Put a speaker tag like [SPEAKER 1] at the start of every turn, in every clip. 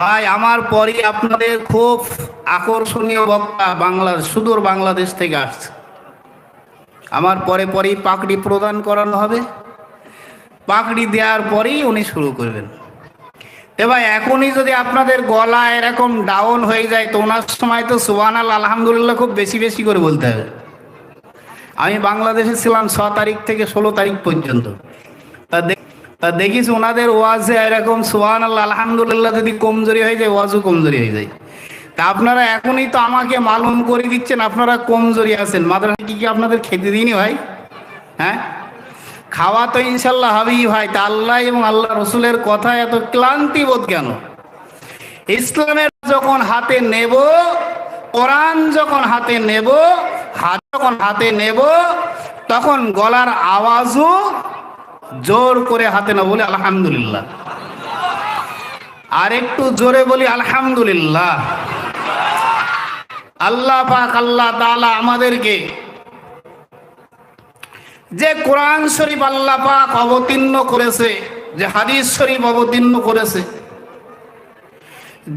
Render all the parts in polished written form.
[SPEAKER 1] ভাই আমার পরই আপনাদের খুব আকর্ষণীয় বক্তা সুদূর বাংলাদেশ থেকে আসছে। আমার পরে পরেই পাকড়ি প্রদান করানো হবে। পাকড়ি দেওয়ার পরেই উনি শুরু করবেন। ভাই এখনই যদি আপনাদের গলা এরকম ডাউন হয়ে যায় তো ওনার সময় তো সুবহানাল্লাহ আলহামদুলিল্লাহ খুব বেশি বেশি করে বলতে হবে। আমি বাংলাদেশে ছিলাম 6 তারিখ থেকে 16 তারিখ পর্যন্ত। তা দেখিস ওনাদের ওয়াজে এরকম সুবহানাল্লাহ আলহামদুলিল্লাহ যদি কমজোরি হয়ে যায়, ওয়াজও কমজোরি হয়ে যায়। তা আপনারা এখনই তো আমাকে মালুম করে দিচ্ছেন আপনারা কমজোরি আছেন। মাদ্রাসা কি আপনাদের খেতে দিইনি ভাই? হ্যাঁ, খাওয়া তো ইনশাল্লাহ হবেই ভাই। তা আল্লাহ এবং আল্লাহ রসুলের কথা এত ক্লান্তি বোধ কেন? ইসলামের যখন হাতে নেব, কোরআন যখন হাতে নেব, যখন হাতে নেব, তখন গলার আওয়াজও জোর করে হাতে না বলে আলহামদুলিল্লাহ। আর একটু জোরে বলি আলহামদুলিল্লাহ। আল্লাহ পাক আল্লাহ তাআলা আমাদেরকে যে কোরআন শরীফ আল্লাহ পাক অবতীর্ণ করেছে, যে হাদিস শরীফ অবতীর্ণ করেছে,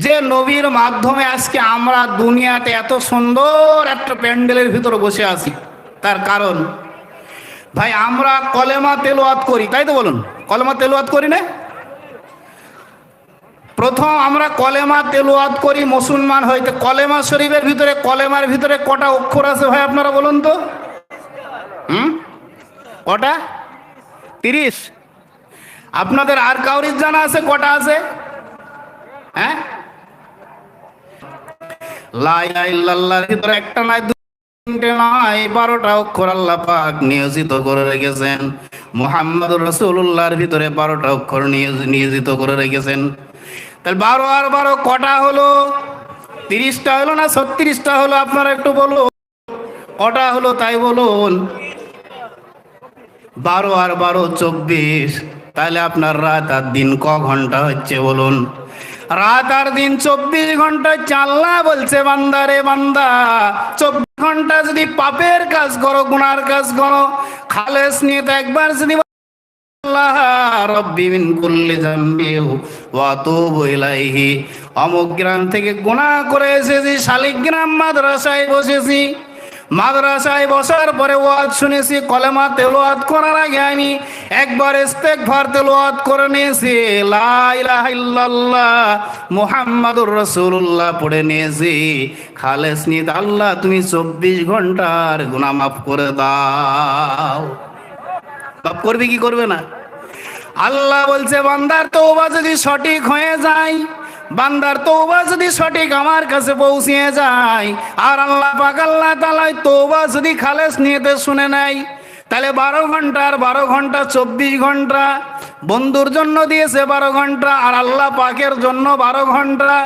[SPEAKER 1] যে নবীর মাধ্যমে আজকে আমরা দুনিয়াতে এত সুন্দর একটা প্যান্ডেলের ভিতরে বসে আছি, তার কারণ ভাই আমরা কলেমা তেলাওয়াত করি, তাই তো বলুন? কলেমা তেলাওয়াত করি না? প্রথম আমরা কলেমা তেলাওয়াত করি মুসলমান হইতে। কলেমা শরীফের ভিতরে, কলেমার ভিতরে কটা অক্ষর আছে ভাই আপনারা বলুন তো? কটা? 30। আপনাদের আর কাউরির জানা আছে কটা আছে? হ্যাঁ, লা ইলাহা ইল্লাল্লাহর ভিতরে একটা নাই, দুইটা নয়, 12টা অক্ষর আল্লাহ পাক নিয়োজিত করে রেখেছেন। মুহাম্মদুর রাসূলুল্লাহর ভিতরে 12টা অক্ষর নিয়োজিত করে রেখেছেন। তাহলে 12 আর 12 কটা হলো? 30টা হলো না 36টা হলো? আপনারা একটু বলুন কটা হলো, তাই বলুন। 12 আর 12 24। তাহলে আপনার রাত আর দিন ক ঘন্টা হচ্ছে বলুন? রাত আর দিন 24 ঘন্টা। আল্লাহ বলছে বান্দারে বান্দা, 24 ঘন্টা যদি পাপের কাজ করো, গুনার কাজ করো, খালেস নিয়ে তো একবার যদি আল্লাহ রব্বি মিন কুল্লি যামবি ওয়া আতুবু ইলাইহি, অমুক গ্রাম থেকে গুনাহ করে এসেছি, শালিগ্রাম মাদ্রাসায় বসেছি, মাদ্রাসায় বসার পরে ওয়াজ শুনেছি, কলেমা তেলাওয়াত করার আগে আমি একবার ইস্তেগফার তেলাওয়াত করে নিয়েছি, লা ইলাহা ইল্লাল্লাহ মুহাম্মাদুর রাসূলুল্লাহ পড়ে নিয়েছি, খালেস নিয়ত আল্লাহ তুমি 24 ঘন্টার গুনাহ মাফ করে দাও। মাফ করবে কি করবে না? আল্লাহ বলছে বান্দার তওবা যদি সঠিক হয়ে যায়, বান্দার তওবা যদি সঠিক আমার কাছে পৌঁছিয়ে যায়, আর আল্লাহ পাক আল্লাহ তাআলা তওবা যদি খালেস নিয়তে শুনে নেয়, তাহলে 12 ঘন্টার 12 ঘন্টা 24 ঘন্টা। বন্ধুর জন্য দিয়েছে 12 ঘন্টা, আর আল্লাহ পাকের জন্য 12 ঘন্টা।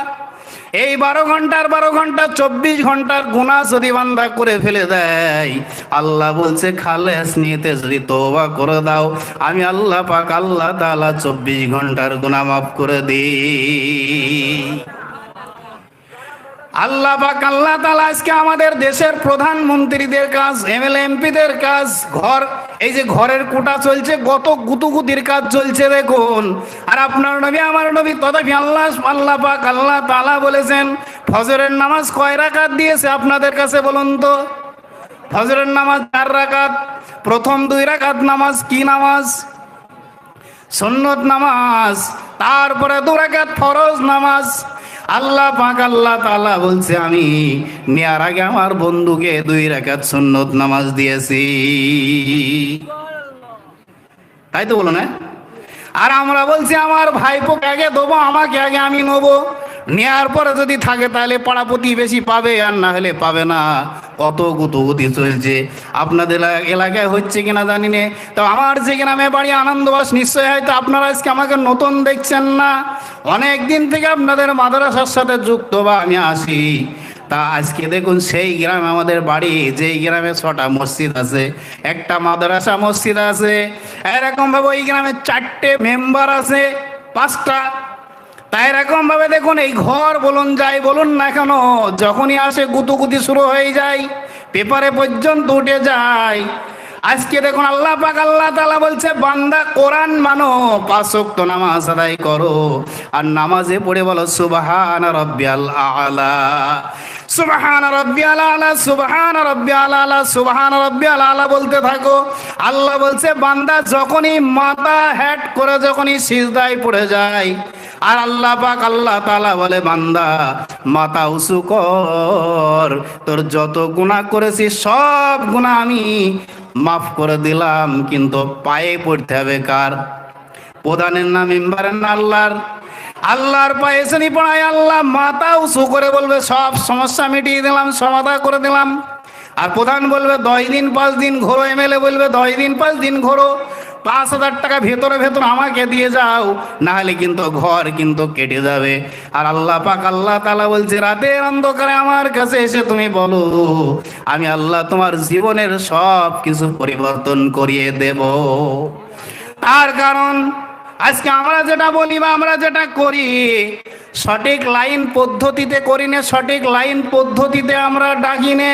[SPEAKER 1] এই 12 ঘন্টার 12 ঘন্টা 24 ঘন্টার গুনাহ যদি বান্দা করে ফেলে দেয়, আল্লাহ বলছে খালেস নিয়তে যদি তওবা করে দাও, আমি আল্লাহ পাক আল্লাহ তাআলা 24 ঘন্টার গুনাহ মাফ করে দিই। আল্লাহ পাক আল্লাহ তাআলা আজকে আমাদের দেশের প্রধানমন্ত্রীদের কাজ, এমএলএ এমপিদের কাজ, এই যে ঘরের কোটা চলছে, কত গুতুগুতির কাজ চলছে দেখুন। আর আপনার নবী আমার নবী তথাপি আল্লাহ পাক আল্লাহ তাআলা বলেছেন ফজরের নামাজ কয় রাকাত দিয়েছে আপনাদের কাছে বলুন তো? ফজরের নামাজ 4 রাকাত। প্রথম 2 রাকাত নামাজ কি নামাজ? সুন্নত নামাজ। তারপরে 2 রাকাত ফরজ নামাজ। আল্লাহ পাক আল্লাহ তাআলা বলছে আমি নেয়ার আগে আমার বন্ধুকে 2 রাকাত সুন্নত নামাজ দিয়েছি, তাই তো বলো না? আর আমরা বলছি আমার ভাইপোকে আগে দেবো, আমাকে আগে আমি নেবো, নেওয়ার পরে যদি থাকে তাহলে পাড়া প্রতিবেশী পাবে, আর না হলে পাবে না। কত গুতুগুতি চলছে। আপনাদের এলাকায় হচ্ছে কিনা জানি না, তো আমার যে গ্রামে বাড়ি আনন্দবাস, নিশ্চয় হয়তো আপনারা আজকে আমাকে নতুন দেখছেন না। অনেক দিন থেকে আপনাদের মাদ্রাসার সাথে যুক্ত বা আমি আসি। তা আজকে দেখুন সেই গ্রামে আমাদের বাড়ি, যেই গ্রামে 6টা মসজিদ আছে, একটা মাদ্রাসা মসজিদ আছে, এরকম ভাবে ওই গ্রামে 4টে মেম্বার আছে, 5টা। তাই এরকম ভাবে দেখুন এই ঘর বলুন যাই বলুন না কেন, যখনই আসে গুতুগুতি শুরু হয়ে যায়, পেপারে পর্যন্ত উঠে যায়। আজকে দেখুন আল্লাহ পাক আল্লাহ তাআলা বলছে বান্দা কোরআন মানো, 5 ওয়াক্ত নামাজ আদায় করো, আর নামাজে পড়ে বলো সুবহান রাব্বিয়াল আলা, সুবহান রাব্বিয়াল আলা, সুবহান রাব্বিয়াল আলা, সুবহান রাব্বিয়াল আলা বলতে থাকো। আল্লাহ বলছে বান্দা যখনই মাথা হেড করে যখনই সিজদায় পড়ে যায়, আর আল্লাহ পাক আল্লাহ তাআলা বলে বান্দা মাথা উঁচু কর, তোর যত গুনাহ করেছিস সব গুনাহ আমি মাফ করে দিলাম, কিন্তু পায়ে পড়তে হবে কার? প্রধানের না মেম্বারের না আল্লাহর? আল্লাহর পায়ে শ্রেণী পড়ায় আল্লাহ মাথা উঁচু করে বলবে সব সমস্যা মিটিয়ে দিলাম, সমাধান করে দিলাম। আর প্রধান বলবে 10 দিন 5 দিন ঘোরো, এমএলএ বলবে 10 দিন 5 দিন ঘোরো, 5,000 টাকা ভেতরে ভেতর আমাকে দিয়ে যাও, না হলে কিন্তু ঘর কিন্তু কেটে যাবে। আর আল্লাহ পাক আল্লাহ তাআলা বলছে রাতের অন্ধকারে আমার কাছে এসে তুমি বলো, আমি আল্লাহ তোমার জীবনের সব কিছু পরিবর্তন করিয়ে দেব। তার কারণ আজকে আমরা যেটা বলি বা আমরা যেটা করি সঠিক লাইন পদ্ধতিতে করি না, সঠিক লাইন পদ্ধতিতে আমরা ডাকি না।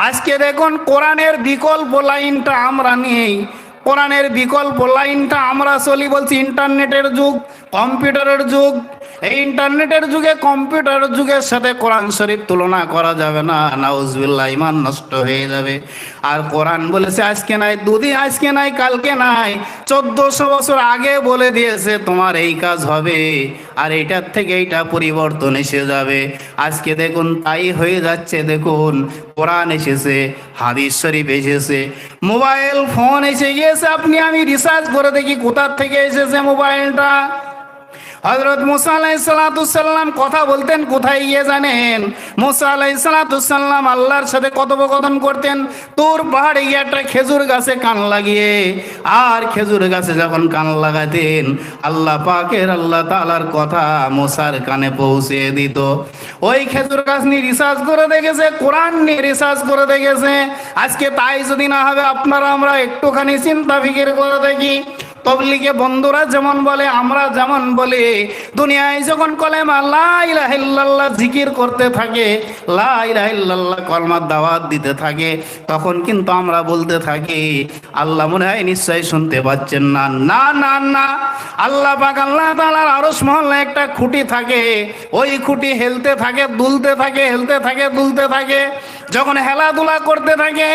[SPEAKER 1] আজকে দেখুন কোরআনের বিকল্প লাইনটা আমরা নেই, কোরআনের বিকল্প লাইনটা আমরা চলি, বলছি ইন্টারনেটের যুগ, কম্পিউটারের যুগ। এই ইন্টারনেটের যুগে কম্পিউটারের যুগের সাথে কোরআন শরীফ তুলনা করা যাবে না, নাউজুবিল্লাহ, ঈমান নষ্ট হয়ে যাবে। আর কোরআন বলেছে আজকে নাই দুদিন, আজকে নাই কালকে নাই, 1400 বছর আগে বলে দিয়েছে তোমার এই কাজ হবে, আর এইটার থেকে এইটা পরিবর্তন এসে যাবে। আজকে দেখুন তাই হয়ে যাচ্ছে। দেখুন কোরআন এসেছে, হাদিস শরীফ এসেছে, মোবাইল ফোন এসে গিয়েছে, আপনি আমি রিসার্চ করে দেখি কোথা থেকে এসেছে মোবাইলটা। হযরত মুসা আলাইহিস সালাম কথা বলতেন কোথায় গিয়ে জানেন? মুসা আলাইহিস সালাম আল্লাহর সাথে কথোপকথন করতেন তুর পাহাড়ে গিয়ে একটা খেজুর গাছে কান লাগিয়ে। আর খেজুর গাছে যখন কান লাগাতেন আল্লাহ পাকের আল্লাহ তাআলার কথা মুসার কানে পৌঁছে দিত। ওই খেজুর গাছ নিয়ে রিসার্চ করে দেখেছে, কোরআন নিয়ে রিসার্চ করে দেখেছে। আজকে তাই যদি না হবে আপনারা আমরা একটুখানি চিন্তা ফিকির করে দেখি। তবলিগে বন্ধুরা যেমন বলে, আমরা যেমন বলি, দুনিয়ায় যখন কলেমা লা ইলাহা ইল্লাল্লাহ জিকির করতে থাকে, লা ইলাহা ইল্লাল্লাহ কলমার দাওয়াত দিতে থাকে, তখন কিন্তু আমরা বলতে থাকি আল্লাহ মনে হয় নিশ্চয়ই শুনতে পাচ্ছেন না। না না না, আল্লাহ পাক আল্লাহ তাআলার আরশ মহল্লা একটা খুঁটি থাকে, ওই খুঁটি হেলতে থাকে দুলতে থাকে, হেলতে থাকে দুলতে থাকে। যখন হেলাধুলা করতে থাকে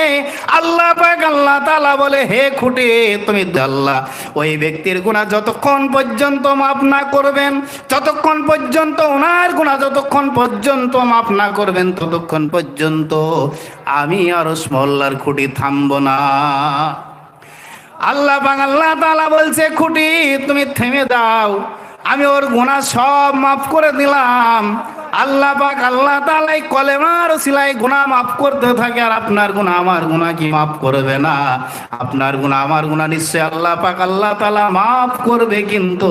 [SPEAKER 1] আল্লাহ পাক আল্লাহ তাআলা বলে হে খুঁটি তুমি আল্লাহ ওই ব্যক্তির গুনাহ যতক্ষণ পর্যন্ত মাফ না করবেন, যতক্ষণ পর্যন্ত ওনার গুনাহ যতক্ষণ পর্যন্ত মাফ না করবেন, ততক্ষণ পর্যন্ত আমি আরশ মহল্লার খুঁটি থামবো না। আল্লাহ পাক আল্লাহ তাআলা বলছে খুঁটি তুমি থেমে দাও, আমি ওর গুনাহ সব মাফ করে দিলাম। আল্লাহ পাক আল্লাহ তাআলা কলেমার ওসিলায় গুনাহ মাফ করতে থাকে। আর আপনার গুনাহ আমার গুনাহ কি মাফ করবে না? আপনার গুনাহ আমার গুনাহ নিশ্চয় আল্লাহ পাক আল্লাহ তাআলা মাফ করবে, কিন্তু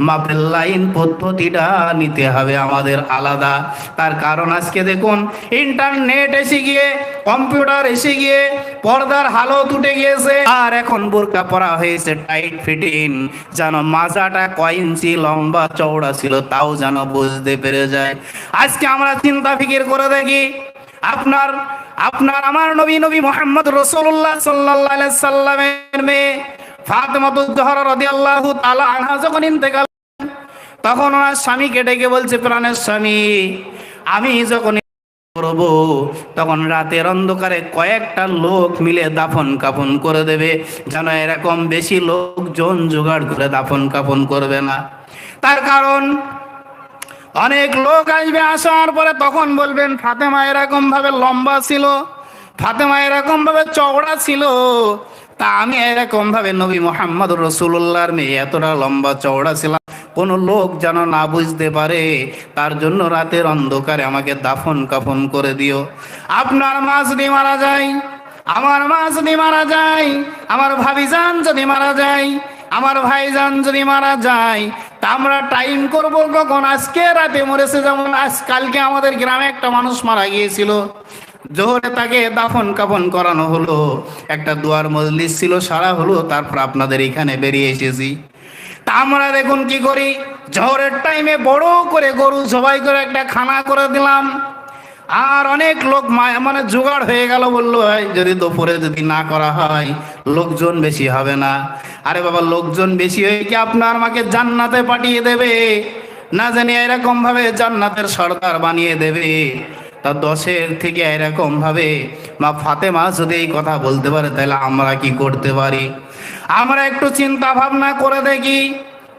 [SPEAKER 1] মাফের লাইন পদ্ধতিটা নিতে হবে আমাদের আলাদা। তার কারণ আজকে দেখুন ইন্টারনেট এসে গিয়ে, কম্পিউটার এসে গিয়ে পর্দার হালত উঠে গিয়েছে, আর এখন বোরকা পরা হয়েছে টাইট ফিটিং, যেন মাজাটা কয় ইঞ্চি লম্বা চওড়া ছিল তাও যেন বুঝতে পেরে যায়। আজকে আমরা চিন্তা ফিকির করে দেখি, আপনার আমার নবী মুহাম্মদ রাসূলুল্লাহ সাল্লাল্লাহু আলাইহি সাল্লামের মেয়ে ফাতেমাতুজ জোহরা রাদিয়াল্লাহু তাআলা আনহা যখন ইন্তেকাল, তখন ওনার স্বামীকে ডেকে বলছে প্রাণের স্বামী, আমি যখন করব তখন রাতের অন্ধকারে কয়েকটা লোক মিলে দাফন কাফন করে দেবে, যেন এরকম বেশি লোকজন জোগাড় করে দাফন কাফন করবে না। তার কারণ অনেক লোক আসবে, আসার পরে তখন বলবেন ফাতেমা এরকম ভাবে লম্বা ছিল, ফাতেমা এরকম ভাবে চওড়া ছিল, তা আমি এরকম ভাবে নবী মুহাম্মদ রাসূলুল্লাহর মেয়ে এতটা লম্বা চওড়া ছিলাম, কোন লোক যেন না বুঝতে পারে, তার জন্য রাতের অন্ধকারে আমাকে দাফন কাফন করে দিও। আপনার মা যদি মারা যায়, আমার মা যদি মারা যায়, আমার ভাবিজান যদি মারা যায়, আমার ভাইজান যদি মারা যায়, তা আমরা টাইম করব কখন? আজকে রাতে মরেছে, যেমন কালকে আমাদের গ্রামে একটা মানুষ মারা গিয়েছিল, জোহরে তাকে দাফন কাফন করানো হলো, একটা দোয়ার মজলিস ছিল সারা হলো, তারপর আপনাদের এখানে বেরিয়ে এসেছি। তা আমরা দেখুন কি করি, জোহরের টাইমে বড় করে গরু জবাই করে একটা খানা করে দিলাম, আর অনেক লোক মানে জোগাড় হয়ে গেল, বললো ভাই যদি দুপুরে যদি না করা হয় লোকজন বেশি হবে না। আরে বাবা, লোকজন বেশি হয়ে কি আপনার আমাকে জান্নাতে পাঠিয়ে দেবে? না জানি এরকম ভাবে জান্নাতের সর্দার বানিয়ে দেবে। তা 10-এর থেকে এরকম ভাবে মা ফাতেমা যদি এই কথা বলতে পারে, তাহলে আমরা কি করতে পারি? আমরা একটু চিন্তা ভাবনা করে দেখি।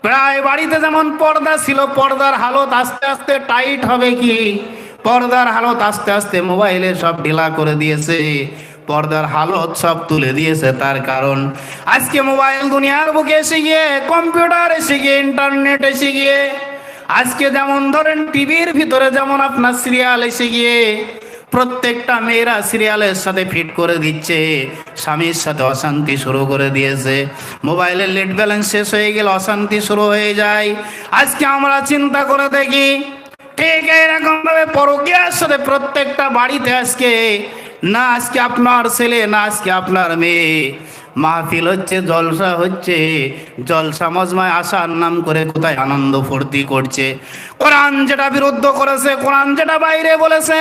[SPEAKER 1] প্রায় বাড়িতে যেমন পর্দা ছিল, পর্দার হালত আস্তে আস্তে টাইট হবে কি? পর্দার হালত আস্তে আস্তে মোবাইলে সব ঢিলা করে দিয়েছে, পর্দার হালত সব তুলে দিয়েছে। তার কারণ আজকে মোবাইল দুনিয়ার বুকে এসে গিয়ে, কম্পিউটার এসে গিয়ে, ইন্টারনেট এসে গিয়ে, আজকে যেমন ধরেন টিভির ভিতরে যেমন আপনার সিরিয়াল এসে গিয়ে প্রত্যেকটা মেয়েরা সিরিয়ালের সাথে ফিট করে দিচ্ছে, স্বামীর সাথে অশান্তি শুরু করে দিয়েছে। মোবাইলের নেট ব্যালেন্স শেষ হয়ে গেলে অশান্তি শুরু হয়ে যায়। আজকে আমরা চিন্তা করে দেখি, ঠিক এরকম ভাবে পরকীয়ার সাথে প্রত্যেকটা বাড়িতে আজকে না আজকে আপনার ছেলে, না আজকে আপনার মেয়ে, মাহফিল হচ্ছে, জলসা হচ্ছে, জলসা মজমায় আসার নাম করে কোথায় আনন্দ ফুর্তি করছে। কোরআন যেটা বিরুদ্ধ করেছে, কোরআন যেটা বাইরে বলেছে,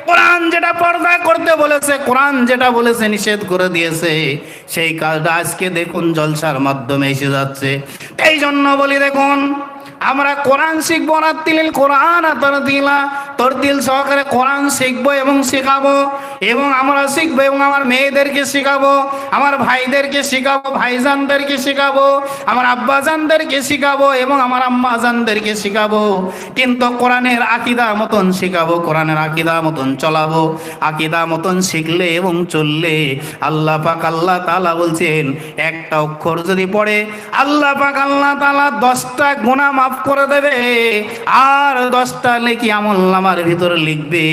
[SPEAKER 1] কোরআন যেটা পর্দা করতে বলেছে, কোরআন যেটা বলেছে নিষেধ করে দিয়েছে, সেই কাজটা আজকে দেখুন জলসার মাধ্যমে এসে যাচ্ছে। এই জন্য বলি দেখুন, আমরা কোরআন শিখবো না, তিল কোরআন তরতিল সহকারে কোরআন শিখবো এবং শেখাবো, এবং আমরা শিখবো এবং আমার মেয়েদেরকে শেখাবো, আমার ভাইদেরকে শেখাবো, ভাইজানদেরকে শেখাবো, আমার আব্বাজানদেরকে শেখাবো এবং আমার আম্মাজানদেরকে শেখাবো। কিন্তু কোরআনের আকীদা মতন শেখাবো, কোরআনের আকীদা মতন চলাবো। আকীদা মতন শিখলে এবং চললে আল্লাহ পাক আল্লাহ তাআলা বলছেন, একটা অক্ষর যদি পড়ে আল্লাহ পাক আল্লাহ তাআলা 10টা গুনাহ মাফ করে দেবে, আর 10টা নেকি আমলনামার ভিতরে লিখবে।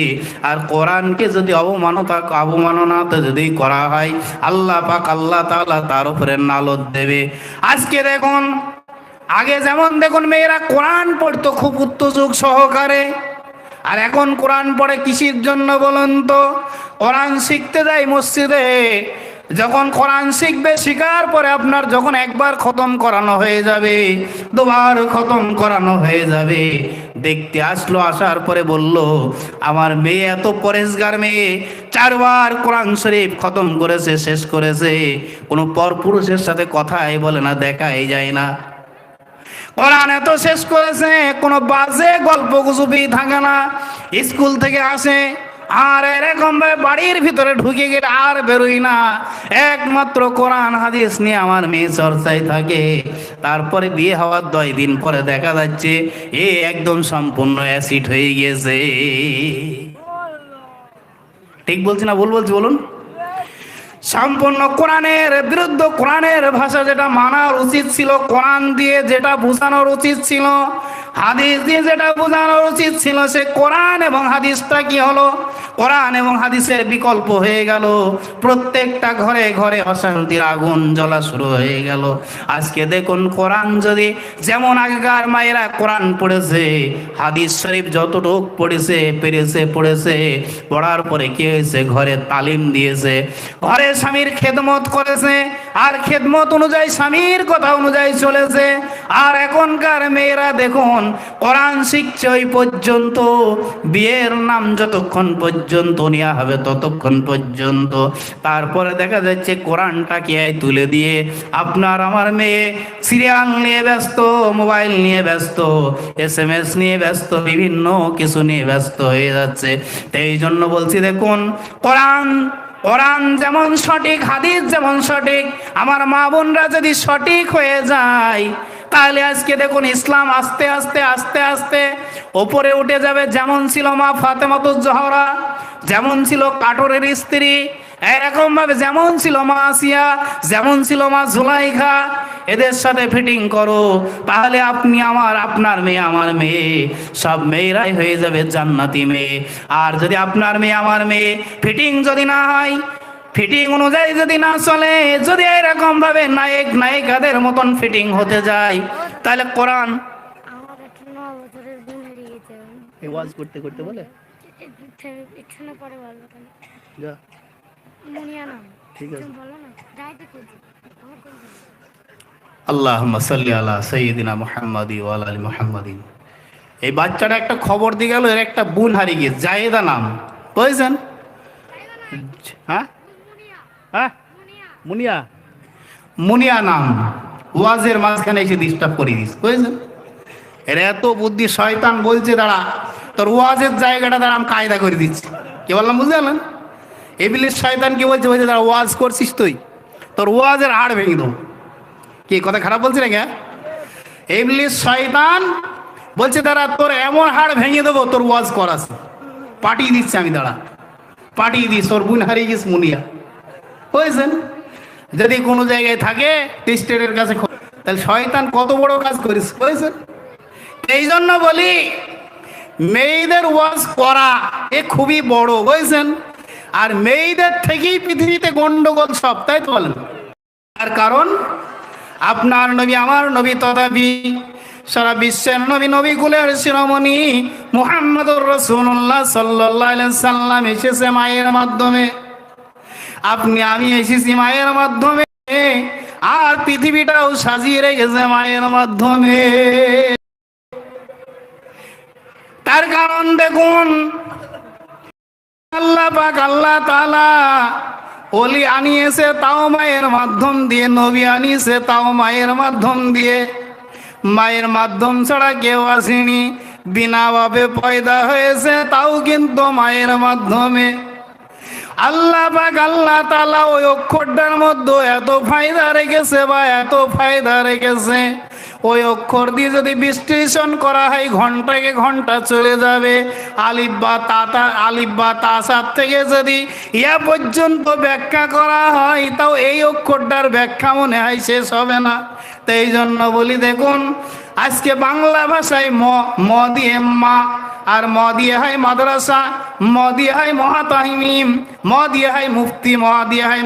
[SPEAKER 1] আর কোরআনকে যদি অবমাননাতে যদি করা হয়, আল্লাহ পাক আল্লাহ তাআলা তার উপরে নালত দেবে। আজকে দেখুন, আগে যেমন দেখুন মেয়েরা কোরআন পড়তো খুব উত্তেজক সহকারে, আর এখন কোরআন পড়ে কিসের জন্য বলুন তো? কোরআন শিখতে যায় মসজিদে, যখন কোরআন শিখবে, শিখার পরে আপনার যখন একবার খতম করানো হয়ে যাবে, দুবার খতম করানো হয়ে যাবে, দেখতে আসলো, আসার পরে বলল আমার মেয়ে এত পরেশগার মেয়ে, 4বার কোরআন শরীফ খতম করেছে, শেষ করেছে, কোনো পরপুরুষের সাথে কথাই বলে না, দেখাই যায় না। কোরআন এত শেষ করেছে, কোনো বাজে গল্প গুজবই থাকে না। স্কুল থেকে আসে আর এরকম ভাবে বাড়ির ভিতরে ঢুকে গেলে আর বেরোই না, একমাত্র কোরআন হাদিস নিয়ে আমার মেয়ে চর্চায় থাকে। তারপরে বিয়ে হওয়ার 2 দিন পরে দেখা যাচ্ছে এ একদম সম্পূর্ণ অ্যাসিড হয়ে গিয়েছে। ঠিক বলছি না ভুল বলছি বলুন? সম্পূর্ণ কোরআনের বিরুদ্ধ, কোরআনের ভাষা যেটা মানার উচিত ছিল, কোরআন দিয়ে যেটা বোঝানোর উচিত ছিল, হাদিস দিয়ে যেটা বোঝানোর উচিত ছিল, সে কোরআন এবং হাদিসটা কি হলো? কোরআন এবং হাদিসের বিকল্প হয়ে গেল। প্রত্যেকটা ঘরে ঘরে অশান্তির আগুন জ্বলা শুরু হয়ে গেল। আজকে দেখুন, কোরআন যদি যেমন আগেকার মায়েরা কোরআন পড়েছে, হাদিস শরীফ যতটুক পড়েছে, পড়ার পরে কি হয়েছে? ঘরে তালিম দিয়েছে, ঘরে স্বামীর খেদমত করেছে, আর খেদমত অনুযায়ী স্বামীর কথা অনুযায়ী চলেছে। আর এখনকার মেয়েরা দেখুন, কোরআন শিখছে ওই পর্যন্ত, বিয়ের নাম যতক্ষণ পর্যন্ত নেওয়া হবে ততক্ষণ পর্যন্ত। তারপরে দেখা যাচ্ছে কোরআনটাকে তুলে দিয়ে আপনার আমার মেয়ে সিরিয়াল নিয়ে ব্যস্ত, মোবাইল নিয়ে ব্যস্ত, SMS নিয়ে ব্যস্ত, বিভিন্ন কিছু নিয়ে ব্যস্ত হয়ে যাচ্ছে। এই জন্য বলছি দেখুন, কোরআন যেমন সঠিক, হাদিস যেমন সঠিক, আমার মা বোনরা যদি সঠিক হয়ে যায়, তাহলে আজকে দেখুন ইসলাম আস্তে আস্তে আস্তে আস্তে ওপরে উঠে যাবে। যেমন ছিল মা ফাতেমাতুজ জোহরা, যেমন ছিল কাটরের স্ত্রী, এরকম ভাবে যেমন ছিল মা আসিয়া, যেমন ছিল মা জুলাইখা, এদের সাথে ফিটিং করো, তাহলে আপনি আপনার মেয়ে আমার মেয়ে, সব মেয়েরাই হয়ে যাবে জান্নাতি মেয়ে। আর যদি আপনার মেয়ে আমার মেয়ে ফিটিং যদি না হয়, ফিটিং অনুযায়ী যদি না চলে, যদি এরকম ভাবে নায়িকাদের মতন ফিটিং হতে যায়, তাহলে কোরআন ওয়াজ করতে করতে বলে আল্লাহুম্মা সাল্লি আলা সাইয়্যিদিনা মুহাম্মাদি ওয়া আলি মুহাম্মাদিন। এই বাচ্চাটা একটা খবর দিয়ে গেল, এর একটা বোন হারিয়ে গেছে, জায়েদা নাম। বুঝছেন? হ্যাঁ হ্যাঁ, মুনিয়া, মুনিয়া নাম ওয়াজের মাঝখানে এসে ডিস্টার্ব করে দিস, বুঝছেন? এর এত বুদ্ধি, শয়তান বলছে দাঁড়া তোর ওয়াজের জায়গাটা দাঁড়া আমি কায়দা করে দিচ্ছি। কি বললাম বুঝতে পারলেন? ইবলিস শয়তান কি বলছে, বলছে দাঁড়া ওয়াজ করছিস তুই, তোর ওয়াজের হাড় ভেঙে দেবো। কি কথা খারাপ বলছি নাকি? ইবলিস শয়তান বলছে দাঁড়া তোর এমন হাড় ভেঙে দেবো, তোর ওয়াজ করাস। পাঠিয়ে দিচ্ছি আমি, দাঁড়া পাঠিয়ে দিস, তোর বোন হারিয়ে গেছ মুনিয়া, বুঝছেন? যদি কোনো জায়গায় থাকে টেস্টের কাছে, তাহলে শয়তান কত বড় কাজ করিস, বুঝছেন? এই জন্য বলি মেয়েদের ওয়াজ করা এ খুবই বড়, বুঝছেন? আর মেয়েদের থেকেই পৃথিবীতে গন্ডগোল সব, তাই তো বলেন? তার কারণ আপনার নবী, আমার নবী, তথাপি সারা বিশ্বের নবী, নবীকুলের শিরোমণি মুহাম্মদুর রাসূলুল্লাহ সাল্লাল্লাহু আলাইহি সাল্লাম এসেছে মায়ের মাধ্যমে। আপনি আমি এসেছি মায়ের মাধ্যমে, আর পৃথিবীটাও সাজিয়ে রেখেছে মায়ের মাধ্যমে। তার কারণ দেখুন, আল্লাহ পাক আল্লাহ তাআলা ওলি আনিয়েছে তাও মায়ের মাধ্যম দিয়ে, নবী আনিয়েছে তাও মায়ের মাধ্যম দিয়ে। মায়ের মাধ্যম ছাড়া কেউ আসেনি, বিনা ভাবে পয়দা হয়েছে তাও কিন্তু মায়ের মাধ্যমে। আল্লাহ পাক আল্লাহ তাআলা ওই অক্ষরটার মধ্যে এত ফায়দা রেখেছে, বা এত ফায়দা রেখেছে, ওই অক্ষর দিয়ে যদি বিশ্লেষণ করা হয় ঘন্টাকে ঘন্টা চলে যাবে। আলিফ বা তাতা, আলিফ বা তাসার থেকে যদি ইয়া পর্যন্ত ব্যাখ্যা করা হয়, তাও এই অক্ষরটার ব্যাখ্যা মনে হয় শেষ হবে না। তো এই জন্য বলি দেখুন, আজকে বাংলা ভাষায় ম দিয়ে মা, আর ম দিয়ে হয় মাদ্রাসা, ম দিয়ে হয় মহাতাহিমিম, ম দিয়ে হয় মুফতি, ম দিয়ে হয়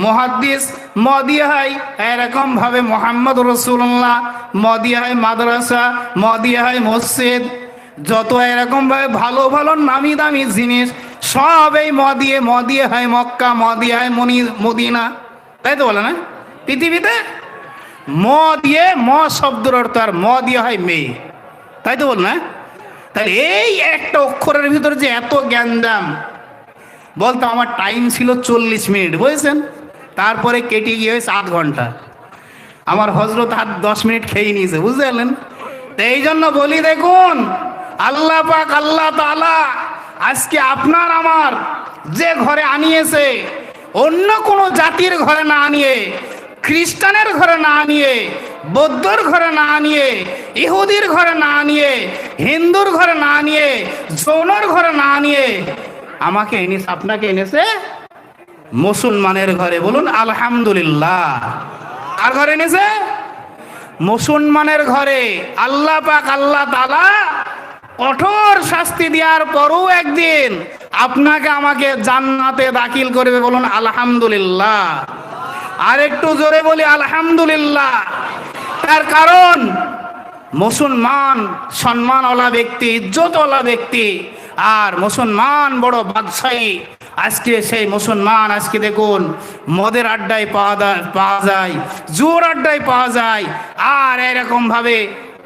[SPEAKER 1] মুহাদ্দিস, ম দিয়ে হয় এরকম ভাবে মুহাম্মদ রাসূলুল্লাহ, ম দিয়ে হয় মাদ্রাসা, ম দিয়ে হয় মসজিদ। যত এরকম ভাবে ভালো ভালো নামি দামি জিনিস সব এই ম দিয়ে হয় মক্কা, ম দিয়ে হয় মদিনা, তাই তো বলে না? পৃথিবীতে ম দিয়ে, ম শব্দের অর্থ, আর ম দিয়ে হয় মেয়ে, তাই তো বল না? তাহলে এই একটা অক্ষরের ভিতরে যে এত জ্ঞানদাম, বলতো আমার টাইম ছিল 40 মিনিট, বুঝেছেন? তারপরে কেটে গিয়ে হয়েছে 8 ঘন্টা। আমার হজরত আর 10 মিনিট খেয়ে নিয়েছে, বুঝতে পারলেন? তো এই জন্য বলি দেখুন, আল্লাহ পাক আল্লাহ তাআলা আজকে আপনার আমার যে ঘরে আনিয়েছে, অন্য কোনো জাতির ঘরে না আনিয়ে, খ্রিস্টানের ঘরে না আনিয়ে, বৌদ্ধর ঘরে না আনিয়ে, ইহুদির ঘরে না আনিয়ে, হিন্দুর ঘরে না আনিয়ে, জৈনর ঘরে না আনিয়ে আমাকে এনেছে, আপনাকে এনেছে মুসলমানের ঘরে। বলুন আলহামদুলিল্লাহ। আর ঘরে এনেছে? মুসলমানের ঘরে। আল্লাহ পাক আল্লাহ তাআলা কঠোর শাস্তি দেওয়ার পরও একদিন আপনাকে আমাকে জান্নাতে দাখিল করবে। বলুন আলহামদুলিল্লাহ। আর একটু জোরে বলি আলহামদুলিল্লাহ। তার কারণ মুসলমান সম্মানওয়ালা ব্যক্তি, ইজ্জতওয়ালা ব্যক্তি, আর মুসলমান বড় বাদশাহী। আজকে সেই মুসলমান আজকে দেখুন মদের আড্ডায় পাওয়া যায়, জোর আড্ডায় পাওয়া যায়, আর এরকম ভাবে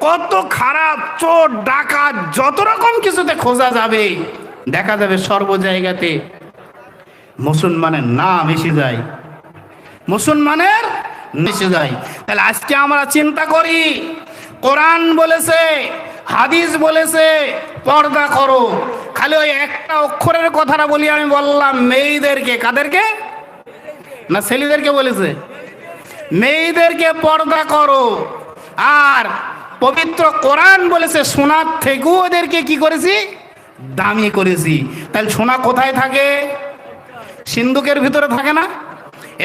[SPEAKER 1] কত খারাপ চোর ডাকাত যত রকম কিছুতে খোঁজা যাবে, দেখা যাবে সর্ব জায়গাতে মুসলমানের নাম এসে যায়, মুসলমানের মিশে যায়। তাহলে আজকে আমরা চিন্তা করি, কোরআন বলেছে, হাদিস বলেছে পর্দা করো। খালি ওই একটা অক্ষরের কথাটা বলি, আমি বললাম মেয়েদেরকে, কাদেরকে না ছেলেদেরকে বলেছে? মেয়েদেরকে পর্দা করো। আর পবিত্র কোরআন বলেছে সোনার থেকেও ওদেরকে কি করেছি, দামি করেছি। তাহলে সোনা কোথায় থাকে? সিন্ধুকের ভিতরে থাকে না?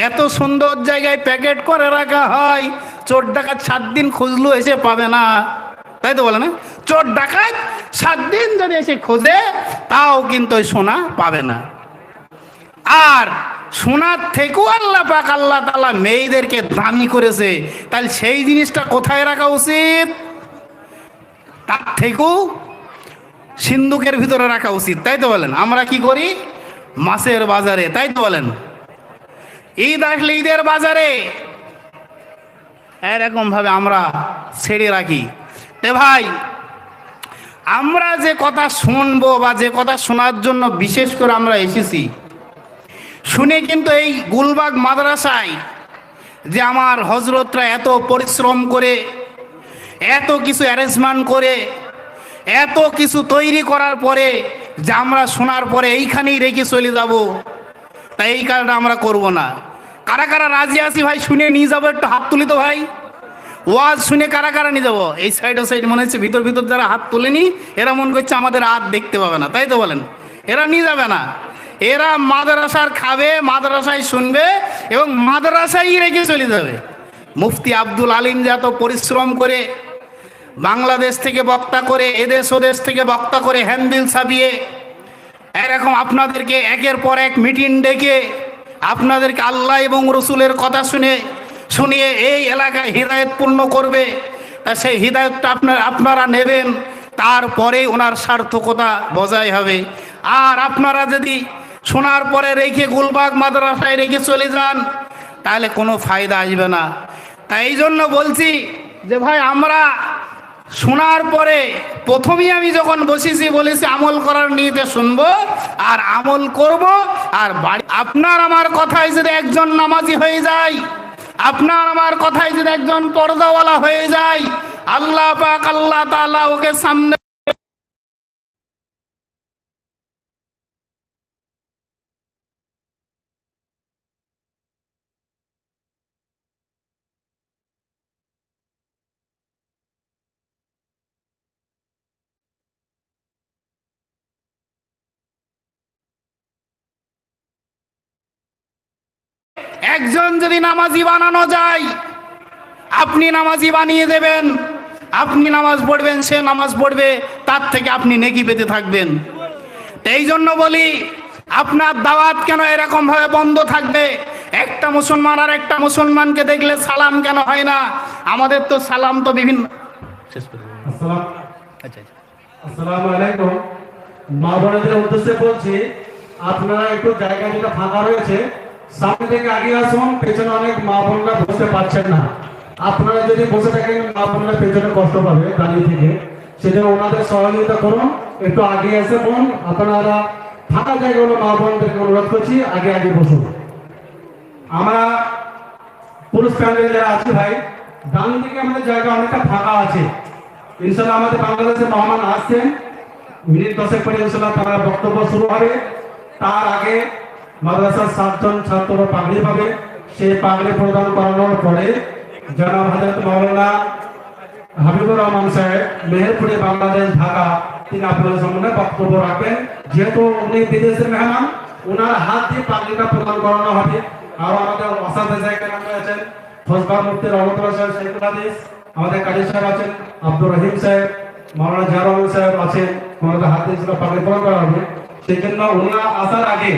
[SPEAKER 1] এত সুন্দর জায়গায় প্যাকেট করে রাখা হয়, চোর ডাকাত 7 দিন খুঁজলো এসে পাবে না, তাই তো বলে না? চোর ডাকাত 7 দিন যদি এসে খোঁজে তাও কিন্তু ওই সোনা পাবে না। আর সোনার থেকেও আল্লাহ পাক আল্লাহ তাআলা মেয়েদেরকে দামি করেছে। তাহলে সেই জিনিসটা কোথায় রাখা উচিত? তার থেকেও সিন্ধুকের ভিতরে রাখা উচিত, তাই তো বলেন? আমরা কি করি? মাছের বাজারে, তাই তো বলেন? ঈদ আসলে ঈদের বাজারে এরকম ভাবে আমরা ছেড়ে রাখি। তে ভাই, আমরা যে কথা শুনবো বা যে কথা শোনার জন্য বিশেষ করে আমরা এসেছি, শুনে কিন্তু এই গুলবাগ মাদ্রাসায় যে আমার হজরতরা এত পরিশ্রম করে, এত কিছু অ্যারেঞ্জমেন্ট করে, এত কিছু তৈরি করার পরে যে আমরা শোনার পরে এইখানেই রেখে চলে যাব, তাই এই কাজটা আমরা করব না। কারা কারা রাজি আছি ভাই শুনে নিয়ে যাবো? একটু হাত তুলি তো ভাই। ওয়াজ শুনে কারা কারা নিয়ে যাবো? এই সাইড ও সাইড মনে হচ্ছে ভিতর ভিতর যারা হাত তুলেনি এরা মনে করছে আমাদের হাত দেখতে পাবে না, তাই তো বলেন? এরা নিয়ে যাবে না, এরা মাদ্রাসার খাবে, মাদ্রাসায় শুনবে এবং মাদ্রাসায় রেখে চলে যাবে। মুফতি আব্দুল আলিম যে এত পরিশ্রম করে বাংলাদেশ থেকে বক্তা করে, এদেশ ওদেশ থেকে বক্তা করে হ্যান্ডবিল ছাপিয়ে এরকম আপনাদেরকে একের পর এক মিটিং ডেকে আপনাদেরকে আল্লাহ এবং রসুলের কথা শুনিয়ে এই এলাকায় হৃদায়ত পূর্ণ করবে, তা সেই হৃদায়তটা আপনারা নেবেন, তারপরে ওনার সার্থকতা বজায় হবে। আর আপনারা যদি শোনার পরে রেখে গুলবাগ মাদ্রাসায় রেখে চলে যান তাহলে কোনো ফায়দা আসবে না। তাই এই জন্য বলছি যে ভাই আমরা শোনার পরে প্রথমেই আমি যখন বসেছি বলেছি আমল করার নিয়তে শুনবো আর আমল করব। আর আপনার আমার কথায় যদি একজন নামাজি হয়ে যায়, আপনার আমার কথায় যদি একজন পর্দাওয়ালা হয়ে যায়, আল্লাহ পাক আল্লাহ তাআলা ওকে সামনে একজন যদি নামাজি বানানো যায়, আপনি নামাজি বানিয়ে দেবেন, আপনি নামাজ পড়বেন, সে নামাজ পড়বে, তার থেকে আপনি নেকি পেতে থাকবেন। এই জন্য বলি আপনার দাওয়াত কেন এরকম ভাবে বন্ধ থাকবে? একটা মুসলমান আর একটা মুসলমানকে দেখলে সালাম কেন হয় না? আমাদের তো সালাম তো বিভিন্ন।
[SPEAKER 2] আসসালামু আলাইকুম। মা বোনদের উদ্দেশ্যে বলছি, আপনারা একটু জায়গা যেটা ফাঁকা রয়েছে সামনে থেকে আগে আসুন, পেছনে অনেক মা বোনরা বসতে পারছেন না। আপনারা যদি বসে থাকেন মা বোনরা পেছনে কষ্ট পাবে দাঁড়িয়ে থেকে, সেজন্য ওনাদের সহযোগিতা করুন, একটু আগে এসে বোন আপনারা ফাঁকা জায়গাগুলো মা বোনদেরকে অনুরোধ করছি আগে আগে বসুন। আমরা পুরুষ প্যানেলে যারা আছি ভাই, ডান দিকে আমাদের জায়গা অনেকটা ফাঁকা আছে। ইনশাআল্লাহ আমাদের বাংলাদেশের মেহমান আসছেন, মিনিট 10 পরে ইনশাআল্লাহ তারা বক্তব্য শুরু হবে। তার আগে মাদ্রাসার 7 জন ছাত্র পাগড়ি পাবে। সেই পাগড়ি প্রদান করানোর পরে জনাব হযরত মাওলানা হাবিবুর রহমান সাহেব, মেহেরপুরে বাংলাদেশ, ঢাকা, তিনি আপনাদের সামনে বক্তব্য রাখবেন। যেহেতু উনি বিদেশের মেহমান, ওনার হাত দিয়ে পাগড়িটা প্রদান করানো হবে। আর আমাদের অসাধারণ জায়গায় আছেন ফজবার মুফতি রহমতুল্লাহ সাহেব, শেখুল হাদিস, আমাদের কাজী সাহেব আছেন, আব্দুর রহিম সাহেব, মাওলানা জাহরুল সাহেব আছেন, আমাদের হাত দিয়ে পাগড়ি প্রদান করা হবে। সেই জন্য ওনারা আসার আগে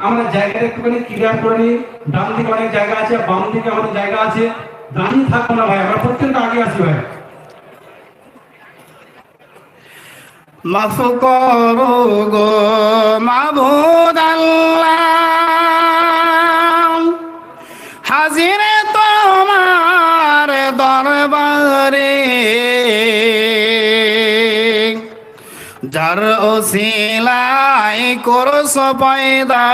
[SPEAKER 2] আমরা জায়গাটা একটুখানি ক্লিয়ার করে নিই। ডান দিকে অনেক জায়গা আছে, বাম দিকে আমাদের জায়গা আছে, দাঁড়িয়ে থাকবো না ভাই, আমরা প্রত্যেকটা আগে আসি ভাই।
[SPEAKER 1] মাফ করো গো মাবুদ আল্লাহ, হাজিরে তোমার দরবারে, যার ওসিলায় করছো পয়দা,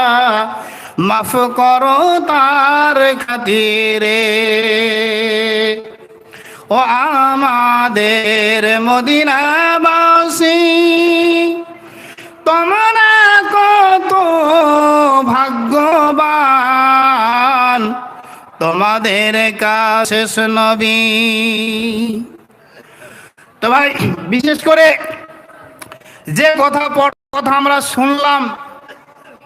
[SPEAKER 1] মাফ করো তার খাতিরে। ও আমাদের মদিনাবাসী, তোমরা কত ভাগ্যবান, তোমাদের কাছে নবী। তো ভাই বিশেষ করে যে কথা আমরা শুনলাম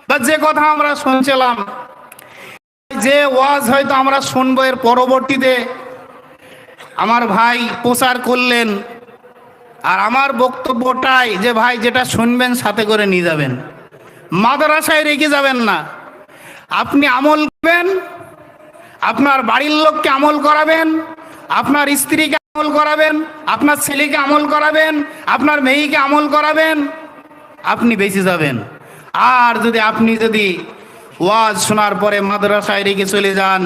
[SPEAKER 1] বা যে কথা আমরা শুনছিলাম, যে ওয়াজ হয়তো আমরা শুনবো, এর পরবর্তীতে আমার ভাই প্রচার করলেন। আর আমার বক্তব্যটাই যে ভাই যেটা শুনবেন সাথে করে নিয়ে যাবেন, মাদ্রাসায় রেখে যাবেন না। আপনি আমল করবেন, আপনার বাড়ির লোককে আমল করাবেন, আপনার স্ত্রীকে আমল করাবেন, আপনার ছেলেকে আমল করাবেন, আপনার মেয়েকে আমল করাবেন, আপনি বেঁচে যাবেন। আর আপনি যদি ওয়াজ শোনার পরে মাদ্রাসায় রেখে চলে যান,